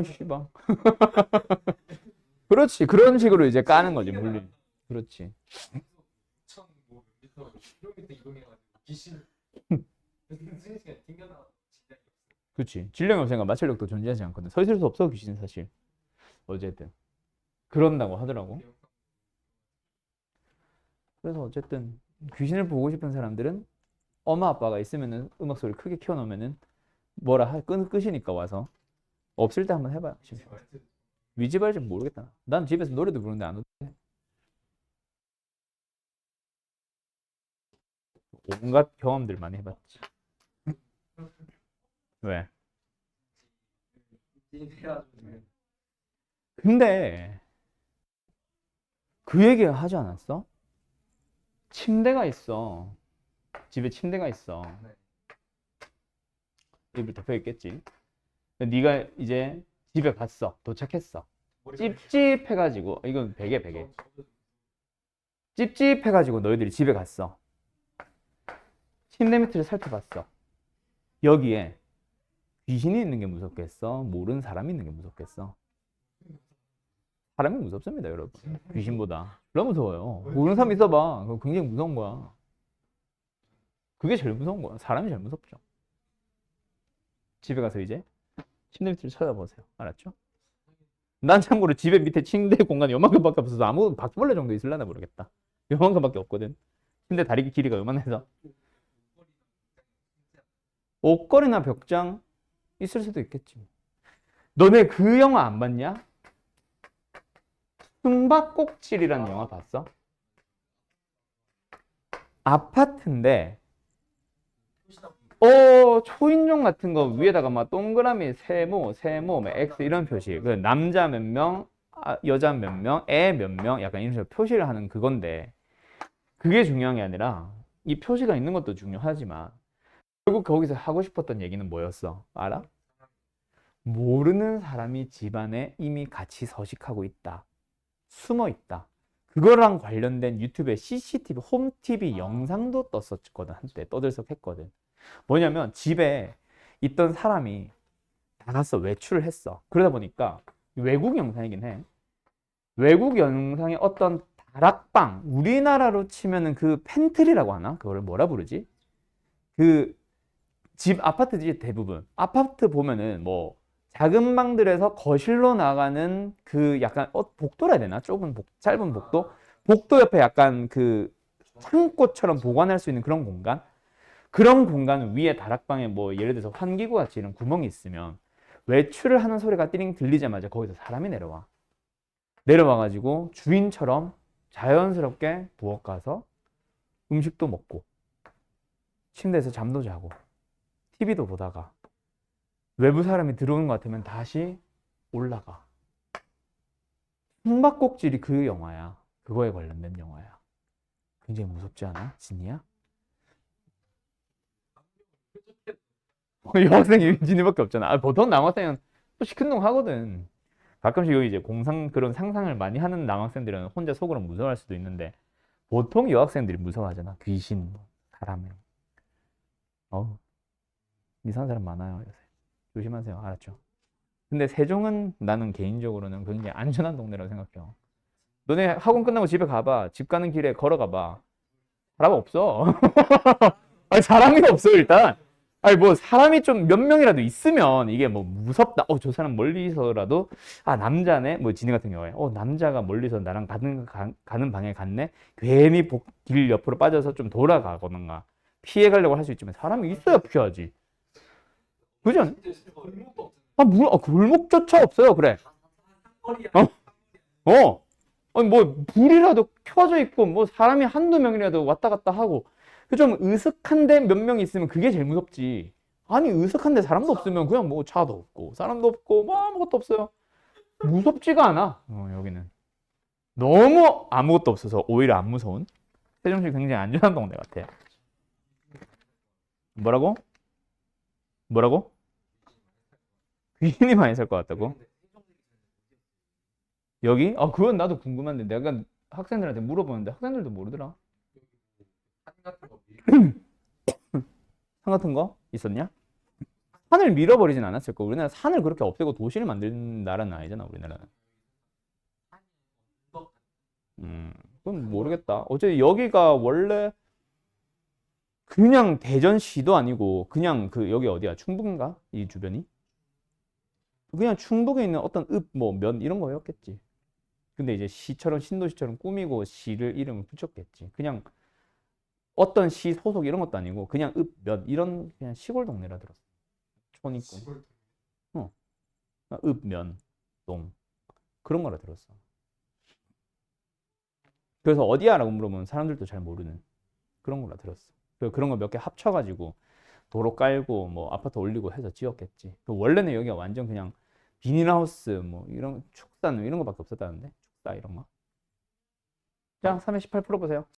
씨발. 그렇지. 그런 식으로 이제 까는 거지 물리. 그렇지. 2,000뭐 킬로미터 이동해가지고 귀신 무슨 시간 튕겨나와 진짜. 그렇지. 그렇지. 질량이 없으니까 마찰력도 존재하지 않거든. 서 있을 수 없어 귀신은 사실. 어쨌든 그런다고 하더라고. 그래서 어쨌든 귀신을 보고 싶은 사람들은 엄마 아빠가 있으면은 음악 소리 크게 키워놓으면은 뭐라 끄시니까 와서 없을 때 한번 해봐요. 위집할지 모르겠다. 난 집에서 노래도 부르는데 안 오대. 온갖 경험들 많이 해봤지. 왜? 근데 그 얘기 하지 않았어? 침대가 있어. 집에 침대가 있어. 입을 덮여 있겠지. 네가 이제 집에 갔어. 도착했어. 찝찝해가지고 이건 베개. 찝찝해가지고 너희들이 집에 갔어. 침대 밑을 살펴봤어. 여기에 귀신이 있는 게 무섭겠어? 모르는 사람이 있는 게 무섭겠어? 사람이 무섭습니다, 여러분. 귀신보다. 너무 무서워요. 모르는 사람 있어봐. 그거 굉장히 무서운 거야. 그게 제일 무서운 거야. 사람이 제일 무섭죠. 집에 가서 이제 침대 밑을 찾아보세요. 알았죠? 난 참고로 집에 밑에 침대 공간이 요만큼밖에 없어서 아무 바퀴벌레 정도 있을려나 모르겠다. 요만큼밖에 없거든. 침대 다리 길이가 요만해서. 옷걸이나 벽장 있을 수도 있겠지. 너네 그 영화 안 봤냐? 숨바꼭질이라는 영화 봤어? 아파트인데 초인종 같은 거 위에다가 막 동그라미 세모 뭐 X 이런 표시. 그 남자 몇 명, 여자 몇 명, 애 몇 명 약간 이런 식으로 표시를 하는 그건데 그게 중요한 게 아니라 이 표시가 있는 것도 중요하지만 결국 거기서 하고 싶었던 얘기는 뭐였어? 알아? 모르는 사람이 집안에 이미 같이 서식하고 있다. 숨어 있다. 그거랑 관련된 유튜브에 CCTV, 홈TV 영상도 떴었거든. 한때 떠들썩했거든. 뭐냐면 집에 있던 사람이 나갔어. 외출을 했어. 그러다 보니까 외국 영상이긴 해. 외국 영상의 어떤 다락방, 우리나라로 치면은 그 팬트리라고 하나? 그거를 뭐라 부르지? 그 집 아파트지 대부분. 아파트 보면은 뭐 작은 방들에서 거실로 나가는 그 약간 복도라 해야 되나? 짧은 복도? 복도 옆에 약간 그 창고처럼 보관할 수 있는 그런 공간? 그런 공간 위에 다락방에 뭐 예를 들어서 환기구 같이 이런 구멍이 있으면 외출을 하는 소리가 띠링 들리자마자 거기서 사람이 내려와. 내려와가지고 주인처럼 자연스럽게 부엌 가서 음식도 먹고 침대에서 잠도 자고 TV도 보다가 외부 사람이 들어오는 것 같으면 다시 올라가. 숨바꼭질이 그 영화야. 그거에 관련된 영화야. 굉장히 무섭지 않아? 진이야? 여학생이 윤진이밖에 없잖아. 보통 남학생은 또 시큰둥 하거든. 가끔씩 여기 이제 그런 상상을 많이 하는 남학생들은 혼자 속으로 무서워할 수도 있는데 보통 여학생들이 무서워하잖아. 귀신, 사람. 이상한 사람 많아요, 요새. 조심하세요. 알았죠? 근데 세종은 나는 개인적으로는 굉장히 안전한 동네라고 생각해요. 너네 학원 끝나고 집에 가봐. 집 가는 길에 걸어가봐. 사람 없어. 아니, 사람이 없어, 일단. 아니, 뭐, 사람이 좀 몇 명이라도 있으면 이게 뭐 무섭다. 저 사람 멀리서라도, 남자네? 뭐, 진이 같은 경우에. 남자가 멀리서 나랑 가는 방에 갔네? 괜히 길 옆으로 빠져서 좀 돌아가거나 피해 가려고 할 수 있지만 사람이 있어야 피하지. 그지 않아? 골목조차 없어요. 그래. 아니, 뭐, 불이라도 켜져 있고, 뭐, 사람이 한두 명이라도 왔다 갔다 하고, 좀 으슥한데 몇 명 있으면 그게 제일 무섭지. 아니, 으슥한데 사람도 없으면 그냥 뭐, 차도 없고, 사람도 없고, 뭐, 아무것도 없어요. 무섭지가 않아. 여기는. 너무 아무것도 없어서 오히려 안 무서운? 세종시 굉장히 안전한 동네 같아요. 뭐라고? 뭐라고? 귀신이 많이 살 것 같다고? 여기? 그건 나도 궁금한데 내가 학생들한테 물어보는데 학생들도 모르더라. 산 같은 거 있었냐? 산을 밀어버리진 않았을 거. 우리나라 산을 그렇게 없애고 도시를 만든 나라는 아니잖아, 우리나라는. 그건 모르겠다. 어제 여기가 원래 그냥 대전시도 아니고 그냥 그 여기 어디야? 충북인가? 이 주변이? 그냥 충북에 있는 어떤 읍, 뭐, 면 이런 거였겠지. 근데 이제 시처럼 신도시처럼 꾸미고 시를 이름을 붙였겠지. 그냥 어떤 시 소속 이런 것도 아니고 그냥 읍, 면 이런 그냥 시골 동네라 들었어. 촌 있고. 시골 어. 읍, 면, 동 그런 거라 들었어. 그래서 어디야라고 물어보면 사람들도 잘 모르는 그런 거라 들었어. 그래서 그런 거 몇 개 합쳐가지고 도로 깔고 뭐 아파트 올리고 해서 지었겠지. 그 원래는 여기가 완전 그냥 비닐하우스 뭐 이런 축산 이런 거밖에 없었다는데 축사 이런 거. 자, 318% 보세요.